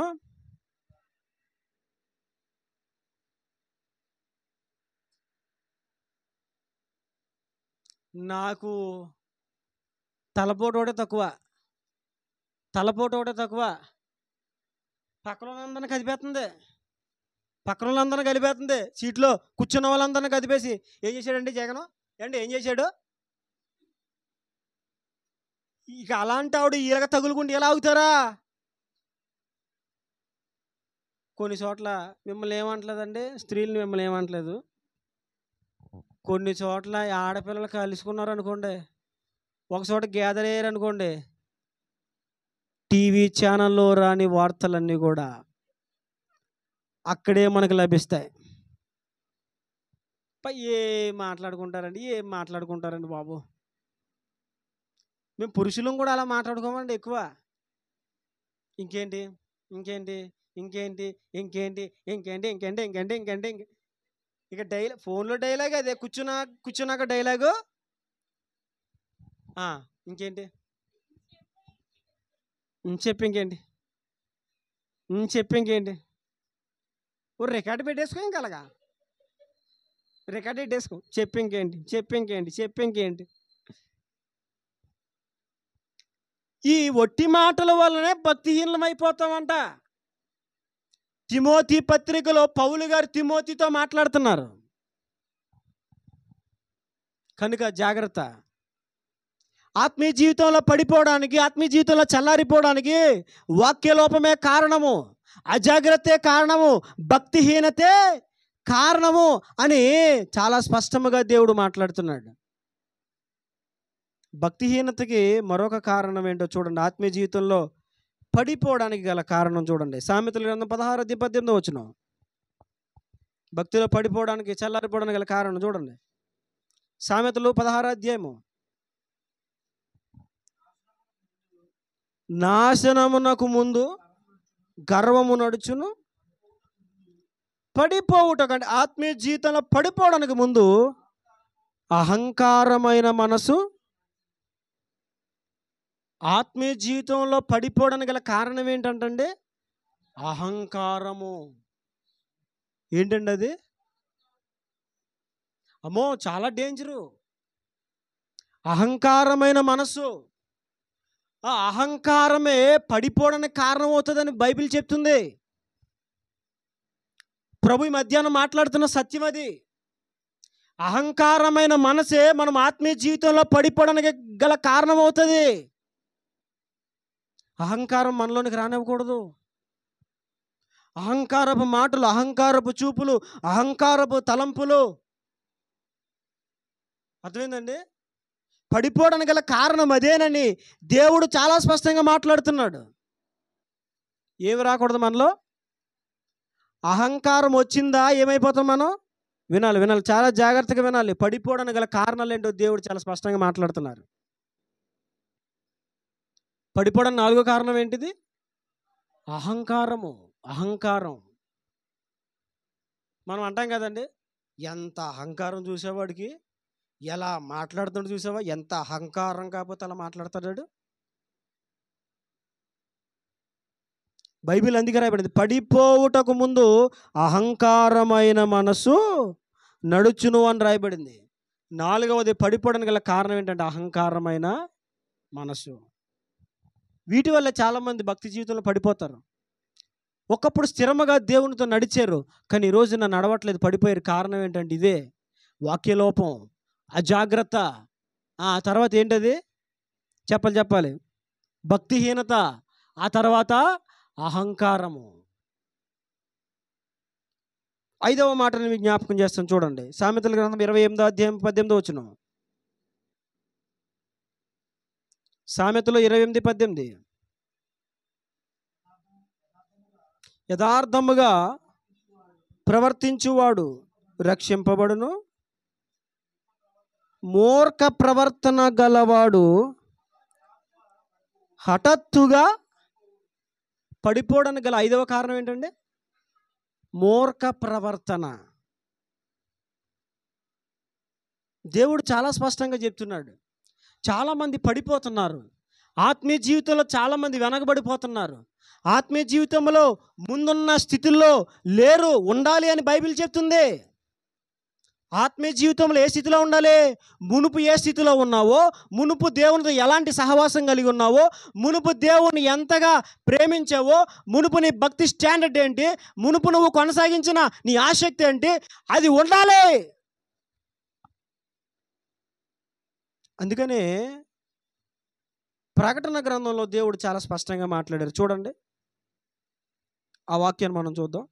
నాకు తలపోటు ఒకటే తక్కువ. పక్కన వాళ్ళందరినీ కలిపేస్తుంది. సీట్లో కూర్చున్న వాళ్ళందరినీ కదిపేసి ఏం చేశాడండి జగన్? ఏం చేశాడు? ఇక అలాంటి ఆవిడ ఇలాగ తగులుకుంటే ఎలా అవుతారా? కొన్ని చోట్ల మిమ్మల్ని ఏమంటలేదండి, స్త్రీలను మిమ్మల్ని ఏమంటలేదు. కొన్ని చోట్ల ఆడపిల్లలు కలుసుకున్నారు అనుకోండి, ఒక చోట గ్యాదర్ అయ్యారు అనుకోండి, టీవీ ఛానల్లో రాని వార్తలన్నీ కూడా అక్కడే మనకు లభిస్తాయి. ఏం మాట్లాడుకుంటారండి బాబు. మేము పురుషులం కూడా అలా మాట్లాడుకోమండి ఎక్కువ. ఇంకేంటి ఇంకేంటి ఇంకేంటి ఇంకేంటి ఇంకేంటి ఇంకేంటి ఇంకేంటి ఇంకేంటి ఇక ఫోన్లో డైలాగ్ అదే. కూర్చున్నాక డైలాగు. ఇంకేంటి చెప్పి ఇంకేంటి ఓ రికార్డు పెట్టేసుకో. ఇంకా అలాగా రికార్డు పెట్టేసుకో. చెప్పి ఇంకేంటి. ఈ ఒట్టి మాటల వల్లనే భక్తిహీనం అయిపోతామంట. తిమోతి పత్రికలో పౌలు గారు తిమోతితో మాట్లాడుతున్నారు. కనుక జాగ్రత్త. ఆత్మీయ జీవితంలో పడిపోవడానికి, ఆత్మీయ జీవితంలో చల్లారిపోవడానికి వాక్యలోపమే కారణము, అజాగ్రత్తే కారణము, భక్తిహీనతే కారణము అని చాలా స్పష్టంగా దేవుడు మాట్లాడుతున్నాడు. భక్తిహీనతకి మరొక కారణం ఏంటో చూడండి. ఆత్మీయ జీవితంలో పడిపోవడానికి గల కారణం చూడండి. సామెతల గ్రంథం 16:18 భక్తిలో పడిపోవడానికి, చల్లారిపోవడానికి గల కారణం చూడండి. సామెతలు 16వ అధ్యాయము. నాశనమునకు ముందు గర్వము నడుచును, పడిపోవుటకంటే ఆత్మీయ జీవితంలో పడిపోవడానికి ముందు అహంకారమైన మనసు. ఆత్మీయ జీవితంలో పడిపోవడానికి గల కారణం ఏంటంటే అహంకారము. ఏంటండి అది? అమ్మో, చాలా డేంజరు. అహంకారమైన మనసు. ఆ అహంకారమే పడిపోవడానికి కారణం అవుతుందని బైబిల్ చెప్తుంది. ప్రభు ఈ మధ్యాహ్నం మాట్లాడుతున్న సత్యం అది. అహంకారమైన మనసే మనం ఆత్మీయ జీవితంలో పడిపోవడానికి గల కారణం అవుతుంది. అహంకారం మనలోనికి రానివ్వకూడదు. అహంకారపు మాటలు, అహంకారపు చూపులు, అహంకారపు తలంపులు. అర్థమైందండి? పడిపోవడానికి గల కారణం అదేనని దేవుడు చాలా స్పష్టంగా మాట్లాడుతున్నాడు. ఏమి రాకూడదు మనలో? అహంకారం వచ్చిందా ఏమైపోతాం మనం? వినాలి, చాలా జాగ్రత్తగా వినాలి. పడిపోవడానికి గల కారణాలు ఏంటో దేవుడు చాలా స్పష్టంగా మాట్లాడుతున్నారు. పడిపోవడానికి 4వ కారణం ఏంటిది? అహంకారం. మనం అంటాం కదండి, ఎంత అహంకారం చూసేవాడికి ఎలా మాట్లాడుతుండో చూసావా, ఎంత అహంకారం కాకపోతే అలా మాట్లాడతాడు. బైబిల్ అందుకే రాయబడింది, పడిపోవుటకు ముందు అహంకారమైన మనసు నడుచును అని రాయబడింది. 4వది పడిపోవడానికి గల కారణం ఏంటంటే అహంకారమైన మనసు. వీటి వల్ల చాలామంది భక్తి జీవితంలో పడిపోతారు. ఒకప్పుడు స్థిరముగా దేవునితో నడిచారు, కానీ ఈ రోజున నడవట్లేదు, పడిపోయారు. కారణం ఏంటంటే ఇదే వాక్యలోపం, అజాగ్రత్త. తర్వాత ఏంటది? చెప్పాలి. భక్తిహీనత, ఆ తర్వాత అహంకారము. 5వ మాటను మీకు జ్ఞాపకం చేస్తాను చూడండి. సామెతల గ్రంథం 28వ అధ్యాయం 18వ వచనం. సామెతలు 28:18. యథార్థముగా ప్రవర్తించువాడు రక్షింపబడును, మూర్ఖ ప్రవర్తన గలవాడు హఠాత్తుగా పడిపోవడానికి గల 5వ కారణం ఏంటండి? మూర్ఖ ప్రవర్తన. దేవుడు చాలా స్పష్టంగా చెప్తున్నాడు. చాలామంది పడిపోతున్నారు. ఆత్మీయ జీవితంలో చాలామంది వెనకబడిపోతున్నారు. ఆత్మీయ జీవితంలో ముందున్న స్థితిలో లేరు, ఉండాలి అని బైబిల్ చెప్తుంది. ఆత్మీయ జీవితంలో ఏ స్థితిలో ఉండాలి? మునుపు ఏ స్థితిలో ఉన్నావో, మునుపు దేవునితో ఎలాంటి సహవాసం కలిగి ఉన్నావో, మునుపు దేవుని ఎంతగా ప్రేమించావో, మునుపు నీ భక్తి స్టాండర్డ్ ఏంటి, మునుపు నువ్వు కొనసాగించిన నీ ఆసక్తి ఏంటి, అది ఉండాలి. అందుకనే ప్రకటన గ్రంథంలో దేవుడు చాలా స్పష్టంగా మాట్లాడారు. చూడండి, ఆ వాక్యాన్ని మనం చూద్దాం.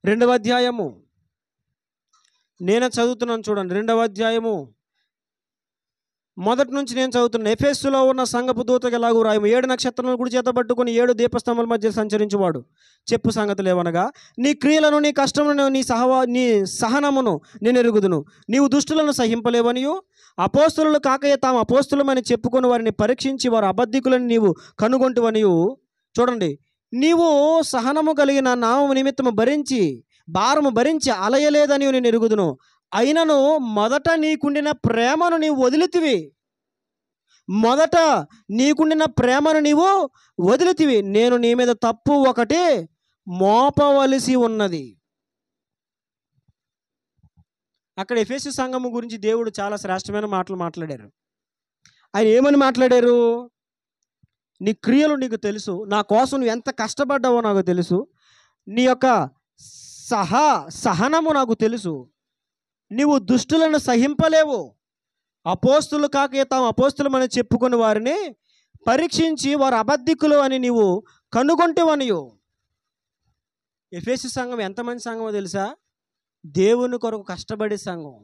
2వ అధ్యాయము నేనే చదువుతున్నాను చూడండి. 2వ అధ్యాయము మొదటి నుంచి నేను చదువుతున్నాను. ఎఫెసులో ఉన్న సంఘపు దూతకి ఎలాగూ రాయము, 7 నక్షత్రాలను కుడి చేత పట్టుకుని 7 దీపస్తంభాల మధ్య సంచరించువాడు చెప్పు సంగతులు ఏమనగా, నీ క్రియలను, నీ కష్టమును, నీ సహనమును నేను ఎరుగుదును. నీవు దుష్టులను సహింపలేవనియు, అపోస్తులు కాకయే తాము అపోస్తులమని చెప్పుకొని వారిని పరీక్షించి వారు అబద్ధికులని నీవు కనుగొంటువనియు. చూడండి, నీవు సహనము కలిగిన నామము నిమిత్తము భారము భరించి అలయలేదని నేను ఎరుగుదును. అయినను మొదట నీకుండిన ప్రేమను నీవు వదిలితివి. మొదట నీకుండిన ప్రేమను నీవు వదిలితివి. నేను నీ మీద తప్పు ఒకటి మోపవలసి ఉన్నది. అక్కడ ఎఫెసు సంఘము గురించి దేవుడు చాలా శ్రేష్టమైన మాటలు మాట్లాడారు. ఆయన ఏమని మాట్లాడారు? నీ క్రియలు నీకు తెలుసు, నా కోసం నువ్వు ఎంత కష్టపడ్డావో నాకు తెలుసు, నీ యొక్క సహనము నాకు తెలుసు, నీవు దుష్టులను సహింపలేవు, అపోస్తులు కాక తాము అపోస్తులమని చెప్పుకుని వారిని పరీక్షించి వారు అబద్ధికులు అని నీవు కనుగొంటేవనియు. ఎఫెసు సంఘం ఎంతమంది సంఘమో తెలుసా? దేవుని కొరకు కష్టపడే సంఘం,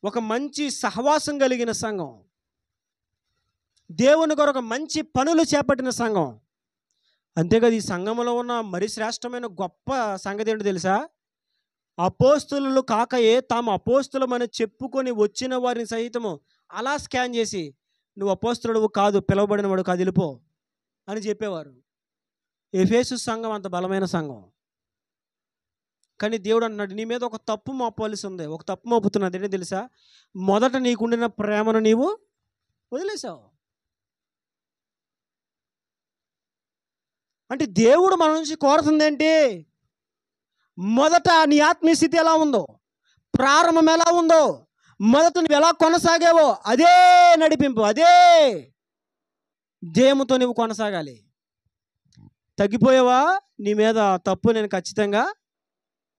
ఒక మంచి సహవాసం కలిగిన సంఘం, దేవుని కొరకు మంచి పనులు చేపట్టిన సంఘం. అంతేకాదు, ఈ సంఘంలో ఉన్న మరి శ్రేష్టమైన గొప్ప సంగతి ఏంటో తెలుసా? అపోస్తులు కాకయే తాము అపోస్తులమని చెప్పుకొని వచ్చిన వారిని సహితము అలా స్కాన్ చేసి, నువ్వు అపోస్తులుడు కాదు, పిలువబడిన వాడు కాదు, వెళ్ళిపో అని చెప్పేవారు. ఎఫెసు సంఘం అంత బలమైన సంఘం. కానీ దేవుడు అన్నాడు, నీ మీద ఒక తప్పు మోపవలసి ఉంది, ఒక తప్పు మోపుతున్నది. ఏంటో తెలుసా? మొదట నీకుండిన ప్రేమను నీవు వదిలేసావు. అంటే దేవుడు మన నుంచి కోరుతుంది ఏంటి? మొదట నీ ఆత్మీయ స్థితి ఎలా ఉందో, ప్రారంభం ఎలా ఉందో, మొదట నువ్వు ఎలా కొనసాగావో అదే నడిపింపు, అదే ధ్యేయముతో నువ్వు కొనసాగాలి. తగ్గిపోయావా? నీ మీద తప్పు నేను ఖచ్చితంగా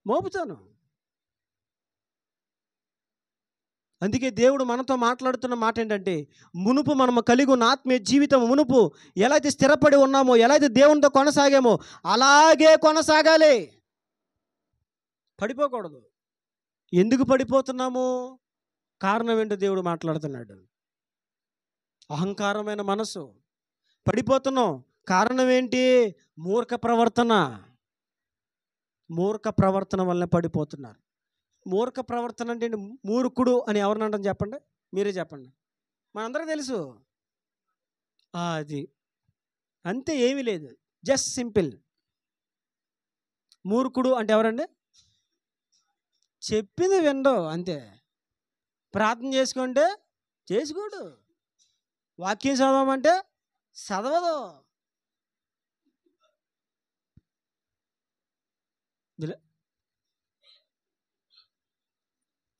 మోపుతాను. అందుకే దేవుడు మనతో మాట్లాడుతున్న మాట ఏంటంటే, మునుపు మనము కలిగి ఉన్న ఆత్మీయ జీవితం, మునుపు ఎలా అయితే స్థిరపడి ఉన్నామో, ఎలా అయితే దేవునితో కొనసాగామో అలాగే కొనసాగాలి, పడిపోకూడదు. ఎందుకు పడిపోతున్నాము? కారణం ఏంటో దేవుడు మాట్లాడుతున్నాడు. అహంకారమైన మనసు, పడిపోతున్నాం. కారణం ఏంటి? మూర్ఖ ప్రవర్తన. మూర్ఖ ప్రవర్తన వల్లనే పడిపోతున్నారు. మూర్ఖ ప్రవర్తన అంటే మూర్ఖుడు అని ఎవరిని అంటాం చెప్పండి, మీరే చెప్పండి. మనందరికీ తెలుసు అది, అంతే, ఏమీ లేదు, జస్ట్ సింపుల్. మూర్ఖుడు అంటే ఎవరండి? చెప్పింది వినడు, అంతే. ప్రార్థన చేసుకుంటే చేసుకోడు, వాక్యం చదవమంటే చదవదు.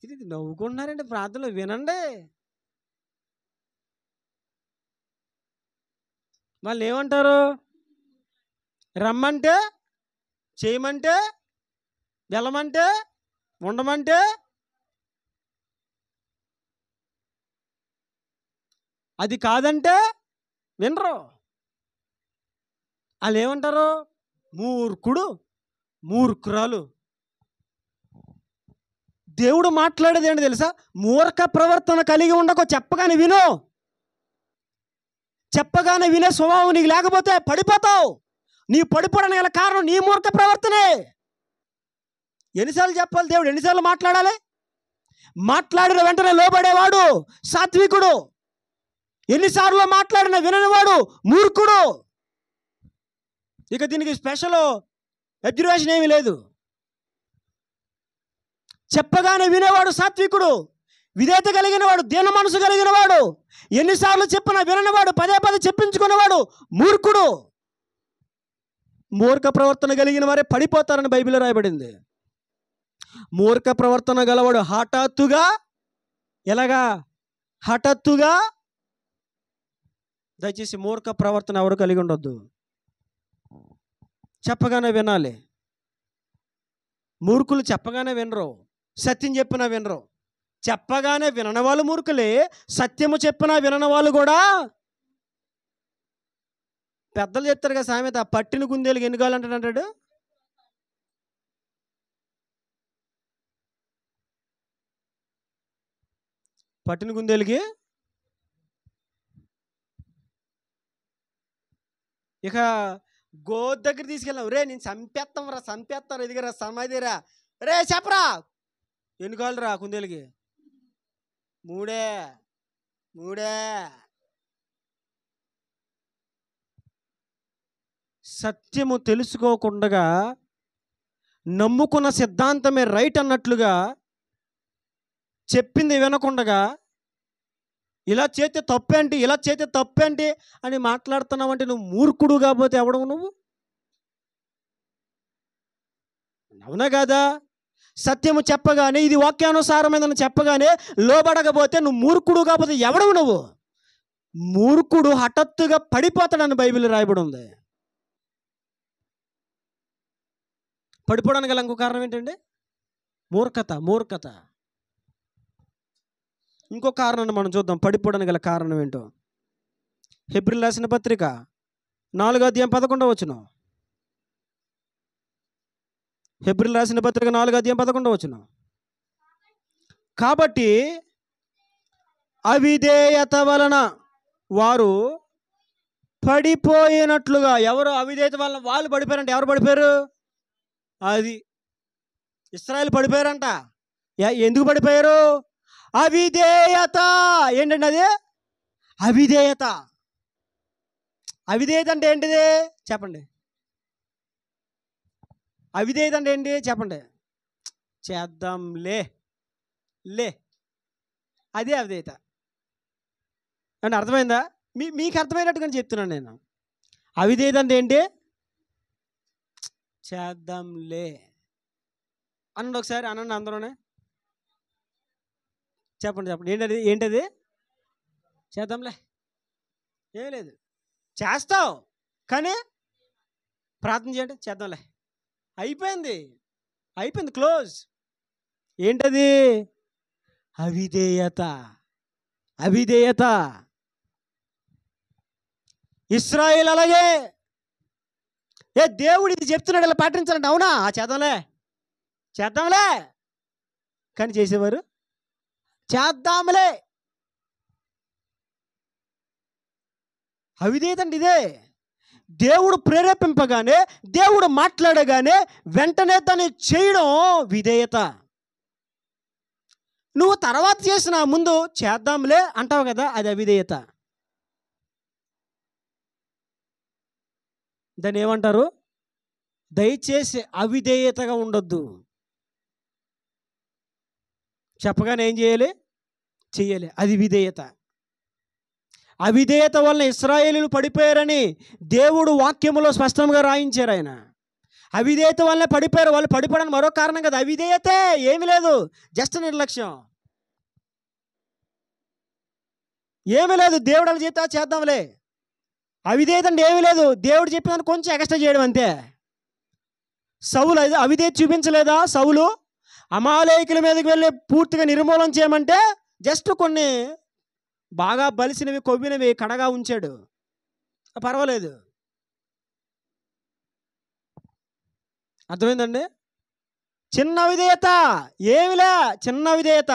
ఇది నవ్వుకుంటున్నారండి, ప్రార్థనలో వినండి. వాళ్ళు ఏమంటారు? రమ్మంటే, చేయమంటే, వెళ్ళమంటే ఉండమంటే అది కాదంటే వినరు. వాళ్ళు ఏమంటారు? మూర్ఖుడు, మూర్ఖురాలు. దేవుడు మాట్లాడేది ఏంటి తెలుసా? మూర్ఖ ప్రవర్తన కలిగి ఉండకో, చెప్పగానే విను. చెప్పగానే వినే స్వభావం నీకు లేకపోతే పడిపోతావు. నీ పడిపోవడానికి గల కారణం నీ మూర్ఖ ప్రవర్తనే. ఎన్నిసార్లు చెప్పాలి? దేవుడు ఎన్నిసార్లు మాట్లాడాలి? మాట్లాడిన వెంటనే లోబడేవాడు సాత్వికుడు. ఎన్నిసార్లు మాట్లాడిన విననివాడు మూర్ఖుడు. ఇక దీనికి స్పెషల్ అబ్జర్వేషన్ ఏమీ లేదు. చెప్పగానే వినేవాడు సాత్వికుడు, విధేయత కలిగిన వాడు, దీన మనసు కలిగిన వాడు, ఎన్నిసార్లు చెప్పినా విననివాడు, పదే పదే చెప్పించుకునేవాడు మూర్ఖుడు. మూర్ఖ ప్రవర్తన కలిగిన వారే పడిపోతారని బైబిల్లో రాయబడింది. మూర్ఖ ప్రవర్తన గలవాడు హఠాత్తుగా, ఎలాగా? హఠాత్తుగా. దయచేసి మూర్ఖ ప్రవర్తన ఎవరు కలిగి ఉండొద్దు. చెప్పగానే వినాలి. మూర్ఖులు చెప్పగానే వినరు, సత్యం చెప్పినా వినరు. చెప్పగానే వినని వాళ్ళు మూర్ఖులే, సత్యము చెప్పినా వినని వాళ్ళు కూడా. పెద్దలు చెప్తారు కదా సామెత, పట్టిన కుందేలుకి ఎన్ని కాళ్ళు అంటాడు. పట్టిన కుందేలుకి ఇక గోధ దగ్గర తీసుకెళ్ళాం. రే నేను చంపేస్తాను ఎదిగరా సమాధిరా, రే చెప్పరా ఎన్ని కాళ్ళు రా కుందేలుకి? మూడే. సత్యము తెలుసుకోకుండా, నమ్ముకున్న సిద్ధాంతమే రైట్ అన్నట్లుగా, చెప్పింది వినకుండగా, ఇలా చేస్తే తప్పేంటి, ఇలా చేస్తే తప్పేంటి అని మాట్లాడుతున్నావు అంటే నువ్వు మూర్ఖుడు. కాకపోతే ఎవడవు నువ్వు? అవునా కాదా? సత్యము చెప్పగానే, ఇది వాక్యానుసారమైనదని చెప్పగానే లోబడకపోతే నువ్వు మూర్ఖుడు. కాకపోతే ఎవడవు నువ్వు? మూర్ఖుడు హఠాత్తుగా పడిపోతాడని బైబిల్ రాయబడి ఉంది. పడిపోవడానికి గల ఇంకో కారణం ఏంటండి? మూర్ఖత. ఇంకో కారణాన్ని మనం చూద్దాం, పడిపోవడానికి గల కారణం ఏంటో. హెబ్రీయులకు రాసిన పత్రిక 4:11. హెబ్రీయులకు రాసిన పత్రిక 4:11. కాబట్టి అవిధేయత వలన వారు పడిపోయినట్లుగా. ఎవరు అవిధేయత వలన వాళ్ళు పడిపోయారంటే? ఎవరు పడిపోయారు? అది ఇశ్రాయేలు పడిపోయారంట. ఎందుకు పడిపోయారు? అవిధేయత. ఏంటండి అది? అవిధేయత. అవిధేయత అంటే ఏంటిది చెప్పండి? అవిధేయత అంటే ఏంటి చెప్పండి? చేద్దాంలే అదే అవిధేయత అంటే. అర్థమైందా? మీకు అర్థమైనట్టుగా చెప్తున్నాను నేను. అవిధేయత అంటే ఏంటి? చేద్దాంలే అనండి. ఒకసారి అనండి అందరూనే. చెప్పండి. ఏంటది? చేద్దాంలే. ఏం లేదు, చేస్తావు కానీ ప్రార్థన చేయండి, చేద్దాంలే. అయిపోయింది, క్లోజ్. ఏంటది? అవిధేయత. ఇశ్రాయేలు అలాగే. దేవుడు ఇది చెప్తున్నాడు, ఇలా పాటించాలంటే అవునా? చేద్దాంలే కానీ చేసేవారు చేద్దాంలే. అవిధేయత అంటే ఇదే. దేవుడు ప్రేరేపింపగానే, దేవుడు మాట్లాడగానే వెంటనే దాన్ని చేయడం విధేయత. నువ్వు తర్వాత చేసిన ముందు చేద్దాంలే అంటావు కదా, అది అవిధేయత. దాన్ని ఏమంటారు? దయచేసి అవిధేయతగా ఉండొద్దు. చెప్పగానే ఏం చెయ్యాలి, అది విధేయత. అవిధేయత వలన ఇశ్రాయేలీయులు పడిపోయారని దేవుడు వాక్యములో స్పష్టంగా రాయించారు ఆయన. అవిధేయత వల్లనే పడిపోయారు. వాళ్ళు పడిపోవడానికి మరో కారణం కదా అవిధేయతే, ఏమీ లేదు, జస్ట్ నిర్లక్ష్యం. ఏమీ లేదు, దేవుడు అలా చెప్తా చేద్దాంలే. అవిధేయత అంటే ఏమీ లేదు, దేవుడు చెప్పిన కొంచెం ఎక్స్ట్రా చేయడం అంతే. సౌలు అవిధేయత చూపించలేదా? సౌలు అమాలేకుల మీదకి వెళ్ళి పూర్తిగా నిర్మూలన చేయమంటే జస్ట్ కొన్ని బాగా బలిసినవి కొవ్వినవి కడగా ఉంచాడు, పర్వాలేదు. అర్థమైందండి? చిన్న విధేయత, ఏమిలే చిన్న విధేయత.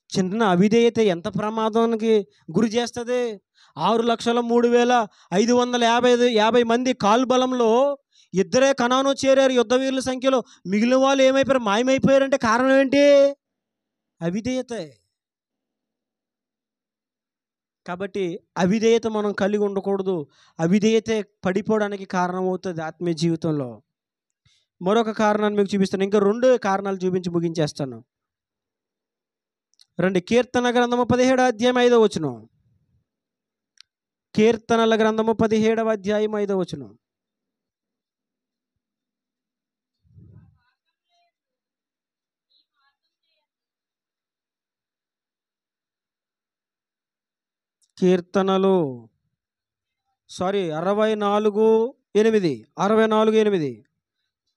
చిన్న అవిధేయత ఎంత ప్రమాదానికి గురి చేస్తుంది. 6,03,550 మంది కాల్బలంలో ఇద్దరే కనాను చేరారు యుద్ధ వీరుల సంఖ్యలో. మిగిలిన వాళ్ళు ఏమైపోయారు? మాయమైపోయారంటే కారణం ఏంటి? అవిధేయతే. కాబట్టి అవిధేయత మనం కలిగి ఉండకూడదు. అవిధేయతే పడిపోవడానికి కారణం అవుతుంది ఆత్మీయ జీవితంలో. మరొక కారణాన్ని మీకు చూపిస్తాను. ఇంకా 2 కారణాలు చూపించి ముగించేస్తాను. రండి, కీర్తన గ్రంథము 17వ అధ్యాయం 5వ వచనం. కీర్తనల గ్రంథము 17వ అధ్యాయం 5వ వచనం. కీర్తనలు 64:8.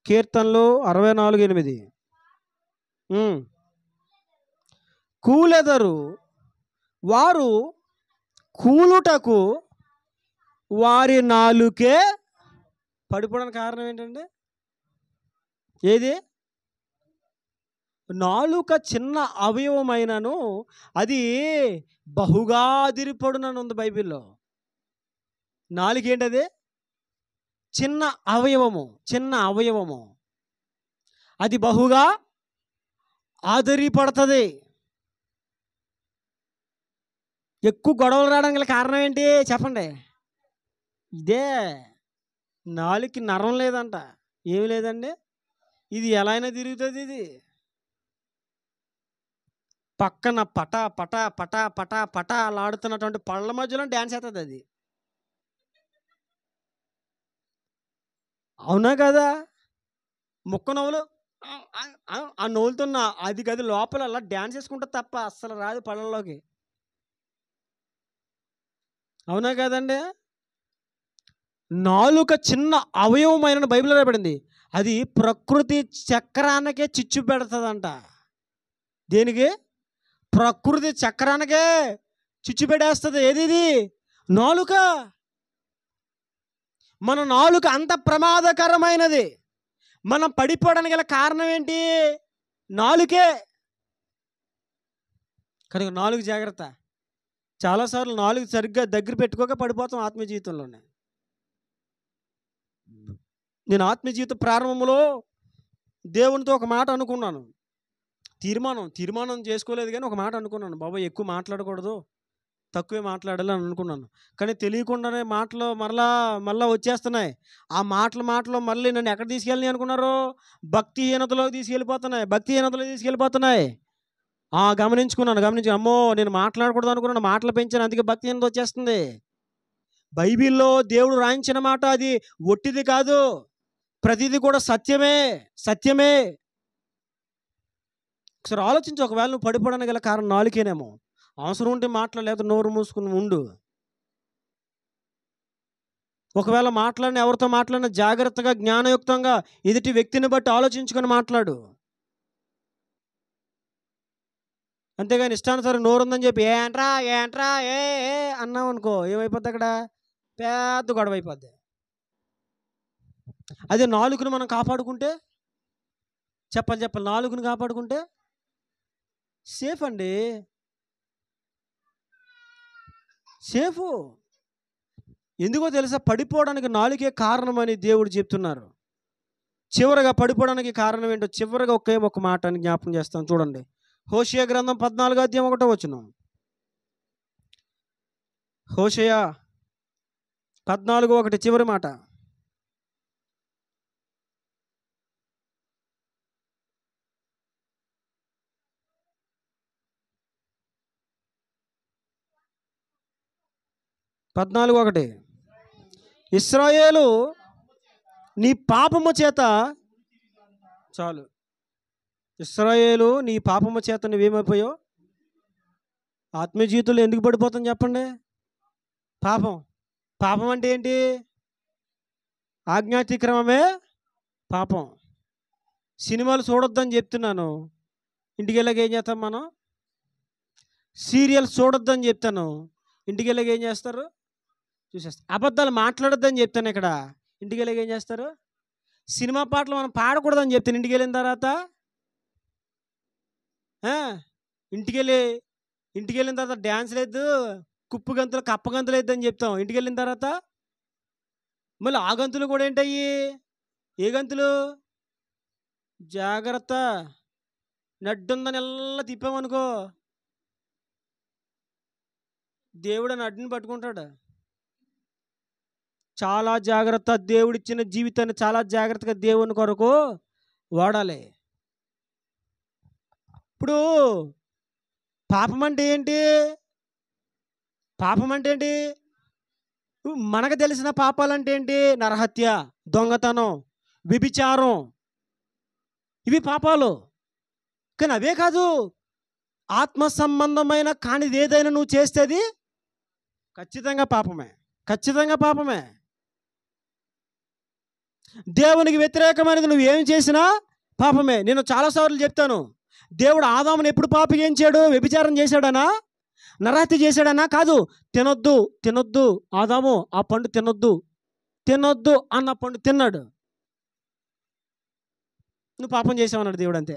కీర్తనలు 64:8. కూలెదరు వారు కూలుటకు వారి నాలుకే పడిపోవడానికి కారణం ఏంటండి? ఏది? నాలుక చిన్న అవయవమైనను అది బహుగా అదిరిపడునని ఉంది బైబిల్లో. నాలుక ఏంటది? చిన్న అవయవము, అది బహుగా ఆదరిపడుతుంది. ఎక్కువ గొడవలు రావడానికి కారణం ఏంటి చెప్పండి? ఇదే, నాలుగుకి నరం లేదంట. ఏమి లేదండి, ఇది ఎలా అయినా తిరుగుతుంది. ఇది పక్కన పటా పటా పటా పటా పటా అలాడుతున్నటువంటి పళ్ళ మధ్యలో డ్యాన్స్ అవుతుంది అది. అవునా కదా? ముక్క నవ్వులు ఆ నవ్వులుతున్న అది గది లోపల అలా డ్యాన్స్ వేసుకుంటుంది తప్ప అస్సలు రాదు పళ్ళల్లోకి. అవునా కదండి? నాలుక చిన్న అవయవమైన బైబిల్లో రాయబడింది. అది ప్రకృతి చక్రానికే చిచ్చు పెడుతుందంట. దేనికి? ప్రకృతి చక్రానికే చిచ్చు పెట్టేస్తుంది. ఏది? ఇది నాలుక. మన నాలుక అంత ప్రమాదకరమైనది. మనం పడిపోవడానికి గల కారణం ఏంటి? నాలుకే. కనుక నాలుగు జాగ్రత్త. చాలాసార్లు నాలుగు సరిగ్గా దగ్గర పెట్టుకోక పడిపోతాం ఆత్మీయ జీవితంలోనే. నేను ఆత్మీయ జీవిత ప్రారంభంలో దేవునితో ఒక మాట అనుకున్నాను. తీర్మానం చేసుకోలేదు, కానీ ఒక మాట అనుకున్నాను. బాబా ఎక్కువ మాట్లాడకూడదు, తక్కువే మాట్లాడాలి అని అనుకున్నాను. కానీ తెలియకుండానే మాటలు మళ్ళా వచ్చేస్తున్నాయి. ఆ మాటలు మళ్ళీ నన్ను ఎక్కడ తీసుకెళ్ళని అనుకున్నారు? భక్తిహీనతలోకి తీసుకెళ్ళిపోతున్నాయి. గమనించుకున్నాను. అమ్మో, నేను మాట్లాడకూడదు అనుకున్నాను, మాటలు పెంచాను, అందుకే భక్తిహీనత వచ్చేస్తుంది. బైబిల్లో దేవుడు రాయించిన మాట అది ఒట్టిది కాదు, ప్రతిదీ కూడా సత్యమే. ఒకసారి ఆలోచించి, ఒకవేళ నువ్వు పడిపోవడానికి గల కారణం నాలుకేనేమో. అవసరం ఉంటే మాట్లాడలేదు, నోరు మూసుకుని ఉండు. ఒకవేళ ఎవరితో మాట్లాడినా జాగ్రత్తగా, జ్ఞానయుక్తంగా ఎదుటి వ్యక్తిని బట్టి ఆలోచించుకొని మాట్లాడు. అంతేగాని ఇష్టానుసారం నోరుందని చెప్పి ఏంట్రా ఏ అన్నావు అనుకో, ఏమైపోద్ది? అక్కడ పెద్ద గొడవ అయిపోద్ది. అదే నాలుగును మనం కాపాడుకుంటే, చెప్పాలి, నాలుగును కాపాడుకుంటే సేఫ్ అండి. సేఫ్. ఎందుకో తెలుసా? పడిపోవడానికి నాలుగే కారణమని దేవుడు చెప్తున్నారు. చివరగా పడిపోవడానికి కారణం ఏంటో చివరిగా ఒక మాట అని జ్ఞాపకం చేస్తాను. చూడండి, హోషేయ గ్రంథం 14వ అధ్యాయం 1వ వచనం. హోషేయ 14:1 చివరి మాట. ఇశ్రాయేలు నీ పాపము చేత, చాలు, ఇశ్రాయేలు నీ పాపము చేత నువ్వేమైపోయావు? ఆత్మీయ జీవితంలో ఎందుకు పడిపోతాం చెప్పండి? పాపం అంటే ఏంటి? ఆజ్ఞాతిక్రమమే పాపం. సినిమాలు చూడొద్దని చెప్తున్నాను, ఇంటికి వెళ్ళాక ఏం చేస్తాం మనం? సీరియల్స్ చూడొద్దని చెప్తాను, ఇంటికి వెళ్ళాక ఏం చేస్తారు? చూసేస్తారు. అబద్ధాలు మాట్లాడొద్దని చెప్తాను ఇక్కడ, ఇంటికి వెళ్ళాక ఏం చేస్తారు? సినిమా పాటలు మనం పాడకూడదని చెప్తాను, ఇంటికి వెళ్ళిన తర్వాత ఇంటికి వెళ్ళిన తర్వాత డ్యాన్స్ లేదు, కుప్పు గంతులు కప్ప గంతులు లేదని చెప్తాం, ఇంటికి వెళ్ళిన తర్వాత మళ్ళీ ఆ గంతులు కూడా ఏంటయ్యి? ఏ గంతులు? జాగ్రత్త, నడ్డుందని ఎలా తిప్పామనుకో దేవుడు నడ్డుని పట్టుకుంటాడు. చాలా జాగ్రత్త, దేవుడిచ్చిన జీవితాన్ని చాలా జాగ్రత్తగా దేవుని కొరకు వాడాలి. ఇప్పుడు పాపం అంటే ఏంటి? పాపం అంటే ఏంటి? మనకు తెలిసిన పాపాలంటే ఏంటి? నరహత్య, దొంగతనం, వ్యభిచారం, ఇవి పాపాలు. కానీ అవే కాదు, ఆత్మ సంబంధమైన కానిది ఏదైనా నువ్వు చేస్తే అది ఖచ్చితంగా పాపమే, ఖచ్చితంగా పాపమే. దేవునికి వ్యతిరేకమైనది నువ్వు ఏం చేసినా పాపమే. నేను చాలాసార్లు చెప్తాను, దేవుడు ఆదాముని ఎప్పుడు పాపగించాడు? వ్యభిచారం చేశాడనా? నరహత్య చేశాడనా? కాదు. తినొద్దు తినొద్దు ఆదాము, ఆ పండు తినొద్దు తినొద్దు అన్న పండు తిన్నాడు, నువ్వు పాపం చేసావన్నాడు దేవుడు, అంతే.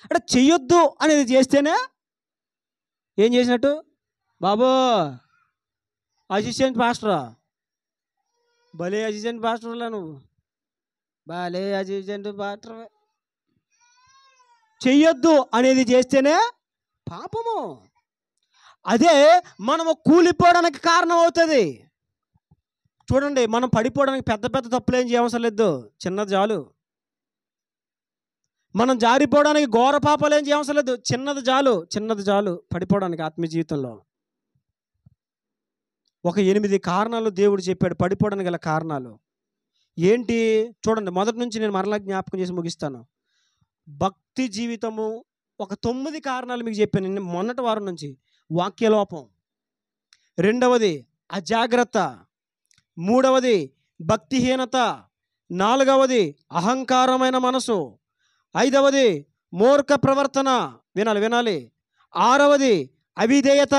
అంటే చెయ్యొద్దు అనేది చేస్తేనే ఏం చేసినట్టు? బాబు అసిస్టెంట్ పాస్టరా, భలే అసిస్టెంట్ పాస్టర్లా నువ్వు, భలే అసిస్టెంట్ పాస్టర్. చెయ్యొద్దు అనేది చేస్తేనే పాపము. అదే మనము కూలిపోవడానికి కారణం అవుతుంది. చూడండి, మనం పడిపోవడానికి పెద్ద పెద్ద తప్పులు ఏం చేయవసరం లేదు, చిన్నది చాలు. మనం జారిపోవడానికి ఘోర పాపాలు ఏం చేయవసరం లేదు, చిన్నది చాలు, చిన్నది చాలు పడిపోవడానికి ఆత్మీయ జీవితంలో. ఒక 8 కారణాలు దేవుడు చెప్పాడు పడిపోవడానికి గల కారణాలు ఏంటి? చూడండి, మొదటి నుంచి నేను మరలా జ్ఞాపకం చేసి ముగిస్తాను. భక్తి జీవితము, ఒక 9 కారణాలు మీకు చెప్పాను మొన్నటి వారం నుంచి. వాక్యలోపం, రెండవది అజాగ్రత్త, మూడవది భక్తిహీనత, నాలుగవది అహంకారమైన మనసు, ఐదవది మూర్ఖ ప్రవర్తన, వినాలి వినాలి, ఆరవది అవిధేయత,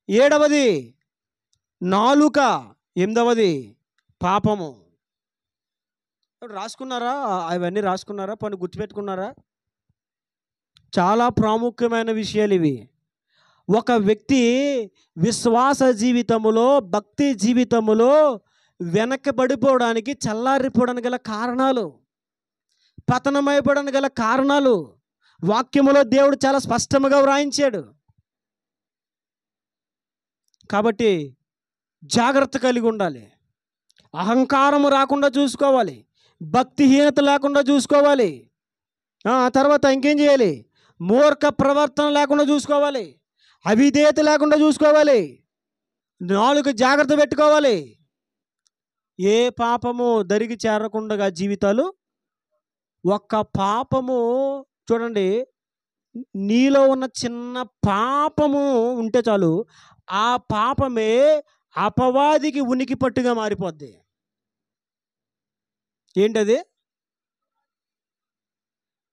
ఏడవది నాలుక, ఎనిమిదవది పాపము. రాసుకున్నారా? అవన్నీ రాసుకున్నారా? పని గుర్తుపెట్టుకున్నారా? చాలా ప్రాముఖ్యమైన విషయాలు ఇవి. ఒక వ్యక్తి విశ్వాస జీవితములో, భక్తి జీవితములో వెనకబడిపోవడానికి, చల్లారిపోవడానికి గల కారణాలు, పతనమైపోవడానికి గల కారణాలు వాక్యములో దేవుడు చాలా స్పష్టంగా వ్రాయించాడు. కాబట్టి జాగ్రత్త కలిగి ఉండాలి. అహంకారము రాకుండా చూసుకోవాలి, భక్తిహీనత లేకుండా చూసుకోవాలి. తర్వాత ఇంకేం చేయాలి? మూర్ఖ ప్రవర్తన లేకుండా చూసుకోవాలి, అవిధేయత లేకుండా చూసుకోవాలి, నాలుగు జాగ్రత్త పెట్టుకోవాలి. ఏ పాపము దరికి చేరకుండా జీవితాలు. ఒక్క పాపము చూడండి, నీలో ఉన్న చిన్న పాపము ఉంటే చాలు, ఆ పాపమే అపవాదికి ఉనికి పట్టుగా మారిపోద్ది. ఏంటది?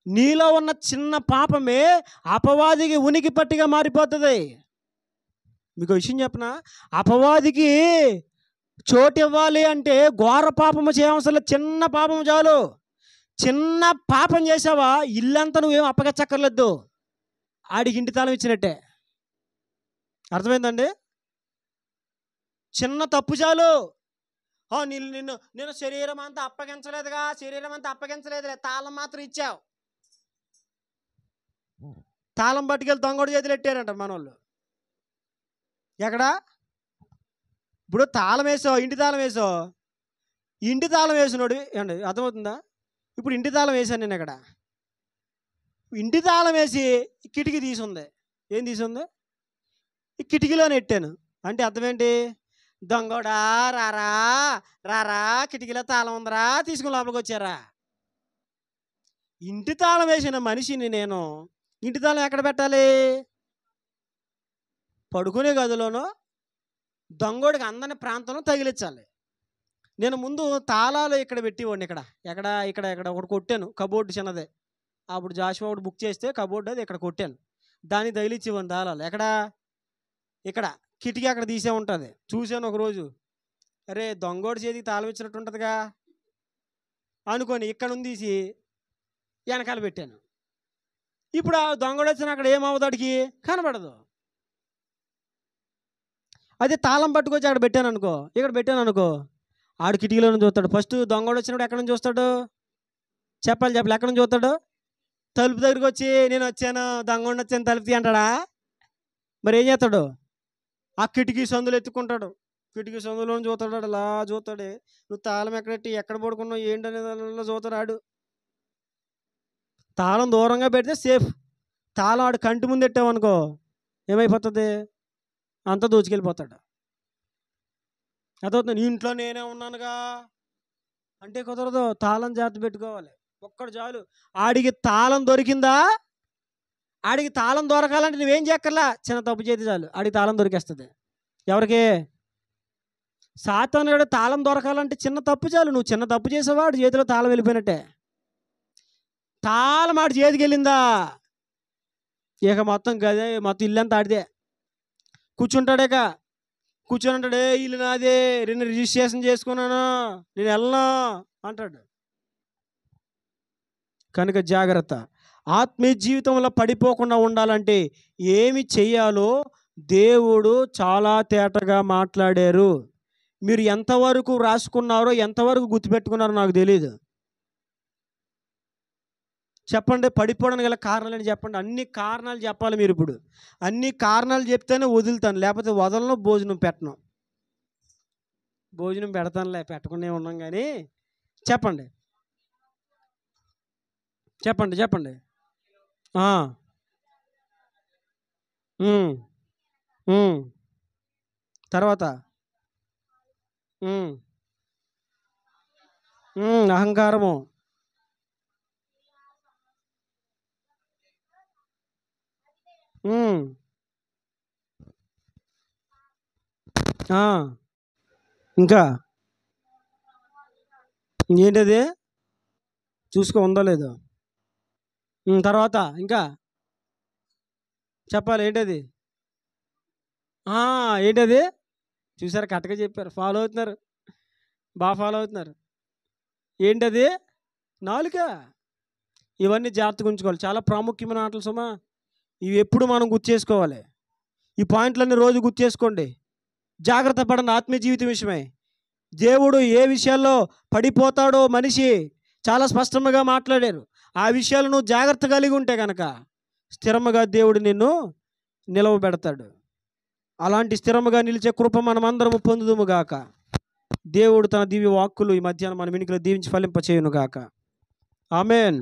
నీలో ఉన్న చిన్న పాపమే అపవాదికి ఉనికి పట్టుగా మారిపోతుంది. మీకు విషయం చెప్పనా? అపవాదికి చోటు ఇవ్వాలి అంటే ఘోర పాపము చేయవలసిన చిన్న పాపము చాలు. చిన్న పాపం చేసావా, ఇల్లంతా నువ్వేం అప్పగచ్చక్కర్లేదు, ఆడికి ఇంటి తాళం ఇచ్చినట్టే. అర్థమైందండి? చిన్న తప్పు చాలు. నేను శరీరం అంతా అప్పగించలేదుగా, శరీరం అంతా అప్పగించలేదులే, తాళం మాత్రం ఇచ్చావు. తాళం పట్టుకెళ్ళి దొంగోడు చేతులు పెట్టారంట మనోళ్ళు. ఎక్కడా? ఇప్పుడు తాళం వేసావు, ఇంటి తాళం వేసావు, ఇంటి తాళం వేసినోడు అండి, అర్థమవుతుందా? ఇప్పుడు ఇంటి తాళం వేసాను నేను. ఇక్కడ ఇంటి తాళం వేసి కిటికీ తీసుంది. ఏం తీసుంది? ఈ కిటికీలో నెట్టాను అంటే అర్థం ఏంటి? దొంగోడా రారా రారా, కిటికీలో తాళం ఉందరా, తీసుకుని లోపలికి వచ్చారా. ఇంటి తాళం వేసిన మనిషిని నేను ఇంటి తాళం ఎక్కడ పెట్టాలి? పడుకునే గదిలోనో దొంగోడికి అందని ప్రాంతంలో తగిలించాలి. నేను ముందు తాళాలు ఇక్కడ పెట్టేవాడిని, ఇక్కడ ఎక్కడ ఇక్కడ ఇక్కడ ఒకటి కొట్టాను, కబోర్డు చిన్నదే. అప్పుడు జాషువా ఒకటి బుక్ చేస్తే కబోర్డు అది ఇక్కడ కొట్టాను, దాన్ని తగిలిచ్చేవాడిని తాళాలు. ఎక్కడ ఇక్కడ కిటికీ అక్కడ తీసే ఉంటుంది. చూశాను ఒకరోజు, అరే దొంగోడి చేతికి తాళం ఇచ్చినట్టు ఉంటుందిగా అనుకొని ఇక్కడ ఉంది తీసి వెనకాల పెట్టాను. ఇప్పుడు ఆ దొంగోడు వచ్చిన అక్కడ ఏమవుతాడికి కనబడదు. అదే తాళం పట్టుకొచ్చి అక్కడ పెట్టాను అనుకో, ఇక్కడ పెట్టాను అనుకో, ఆడు కిటికీలో నుంచి చూస్తాడు. ఫస్ట్ దొంగోడు వచ్చినప్పుడు ఎక్కడి నుంచి చూస్తాడు? చెప్పాలి ఎక్కడి నుంచి చూస్తాడు? తలుపు దగ్గరికి వచ్చి నేను వచ్చాను, దొంగోడిని వచ్చాను, తలుపు తీ అంటాడా? మరి ఏం చేస్తాడు? ఆ కిటికీ సందులు ఎత్తుకుంటాడు, కిటికీ సందులో చూస్తాడు, అలా చూస్తాడే. నువ్వు తాళం ఎక్కడెట్టి ఎక్కడ పడుకున్నావు ఏంటనేది చూస్తాడు ఆడు. తాళం దూరంగా పెడితే సేఫ్. తాళం ఆడు కంటి ముందు పెట్టామనుకో ఏమైపోతుంది? అంతా దోచుకెళ్ళిపోతాడు. అదవుతుంది. ఇంట్లో నేనే ఉన్నానుగా అంటే కుదరదు, తాళం జాగ్రత్త పెట్టుకోవాలి. ఒక్కడు చాలు. ఆడికి తాళం దొరికిందా, ఆడికి తాళం దొరకాలంటే నువ్వేం చేయక్కర్లా, చిన్న తప్పు చేతి చాలు ఆడికి తాళం దొరికేస్తుంది. ఎవరికి? సాతానుడు తాళం దొరకాలంటే చిన్న తప్పు చాలు. నువ్వు చిన్న తప్పు చేసావా, ఆడి చేతిలో తాళం వెళ్ళిపోయినట్టే. తాళం ఆడి చేతికి వెళ్ళిందా ఇక మొత్తం గదే, మొత్తం ఇల్లంతా ఆడిదే. కూర్చుంటాడేక కూర్చొని అంటాడే, ఇల్లు నాదే, నేను రిజిస్ట్రేషన్ చేసుకున్నాను, నేను వెళ్ళను అంటాడు. కనుక జాగ్రత్త. ఆత్మీయ జీవితంలో పడిపోకుండా ఉండాలంటే ఏమి చెయ్యాలో దేవుడు చాలా తేటగా మాట్లాడారు. మీరు ఎంతవరకు రాసుకున్నారో, ఎంతవరకు గుర్తుపెట్టుకున్నారో నాకు తెలియదు. చెప్పండి, పడిపోవడానికి గల కారణాలు అని చెప్పండి. అన్ని కారణాలు చెప్పాలి మీరు. ఇప్పుడు అన్ని కారణాలు చెప్తేనే వదులుతాను, లేకపోతే వదలను. భోజనం పెట్టను, భోజనం పెడతానులే, పెట్టకుండా ఉన్నాం. కానీ చెప్పండి చెప్పండి చెప్పండి. తర్వాత అహంకారము, ఇంకా ఏంటది? చూసుకో ఉందో లేదో. తర్వాత ఇంకా చెప్పాలి. ఏంటది? ఏంటది? చూసారు, కరెక్ట్గా చెప్పారు. ఫాలో అవుతున్నారు, బాగా ఫాలో అవుతున్నారు. ఏంటది? నాలుక. ఇవన్నీ జాగ్రత్తగా ఉంచుకోవాలి. చాలా ప్రాముఖ్యమైన ఆటలు సుమా. ఇవి ఎప్పుడు మనం గుర్తు చేసుకోవాలి. ఈ పాయింట్లన్నీ రోజు గుర్తు చేసుకోండి. జాగ్రత్త పడండి ఆత్మీయ జీవితం విషయమై. దేవుడు ఏ విషయాల్లో పడిపోతాడో మనిషి చాలా స్పష్టంగా మాట్లాడారు. ఆ విషయాలు నువ్వు జాగ్రత్త కలిగి ఉంటే కనుక స్థిరముగా దేవుడు నిన్ను నిలవబెడతాడు. అలాంటి స్థిరముగా నిలిచే కృప మనమందరము పొందుదుముగాక. దేవుడు తన దివ్య వాక్కులు ఈ మధ్యాహ్నం మన వెనుకలో దీవించి ఫలింపచేయునుగాక. ఆమెన్.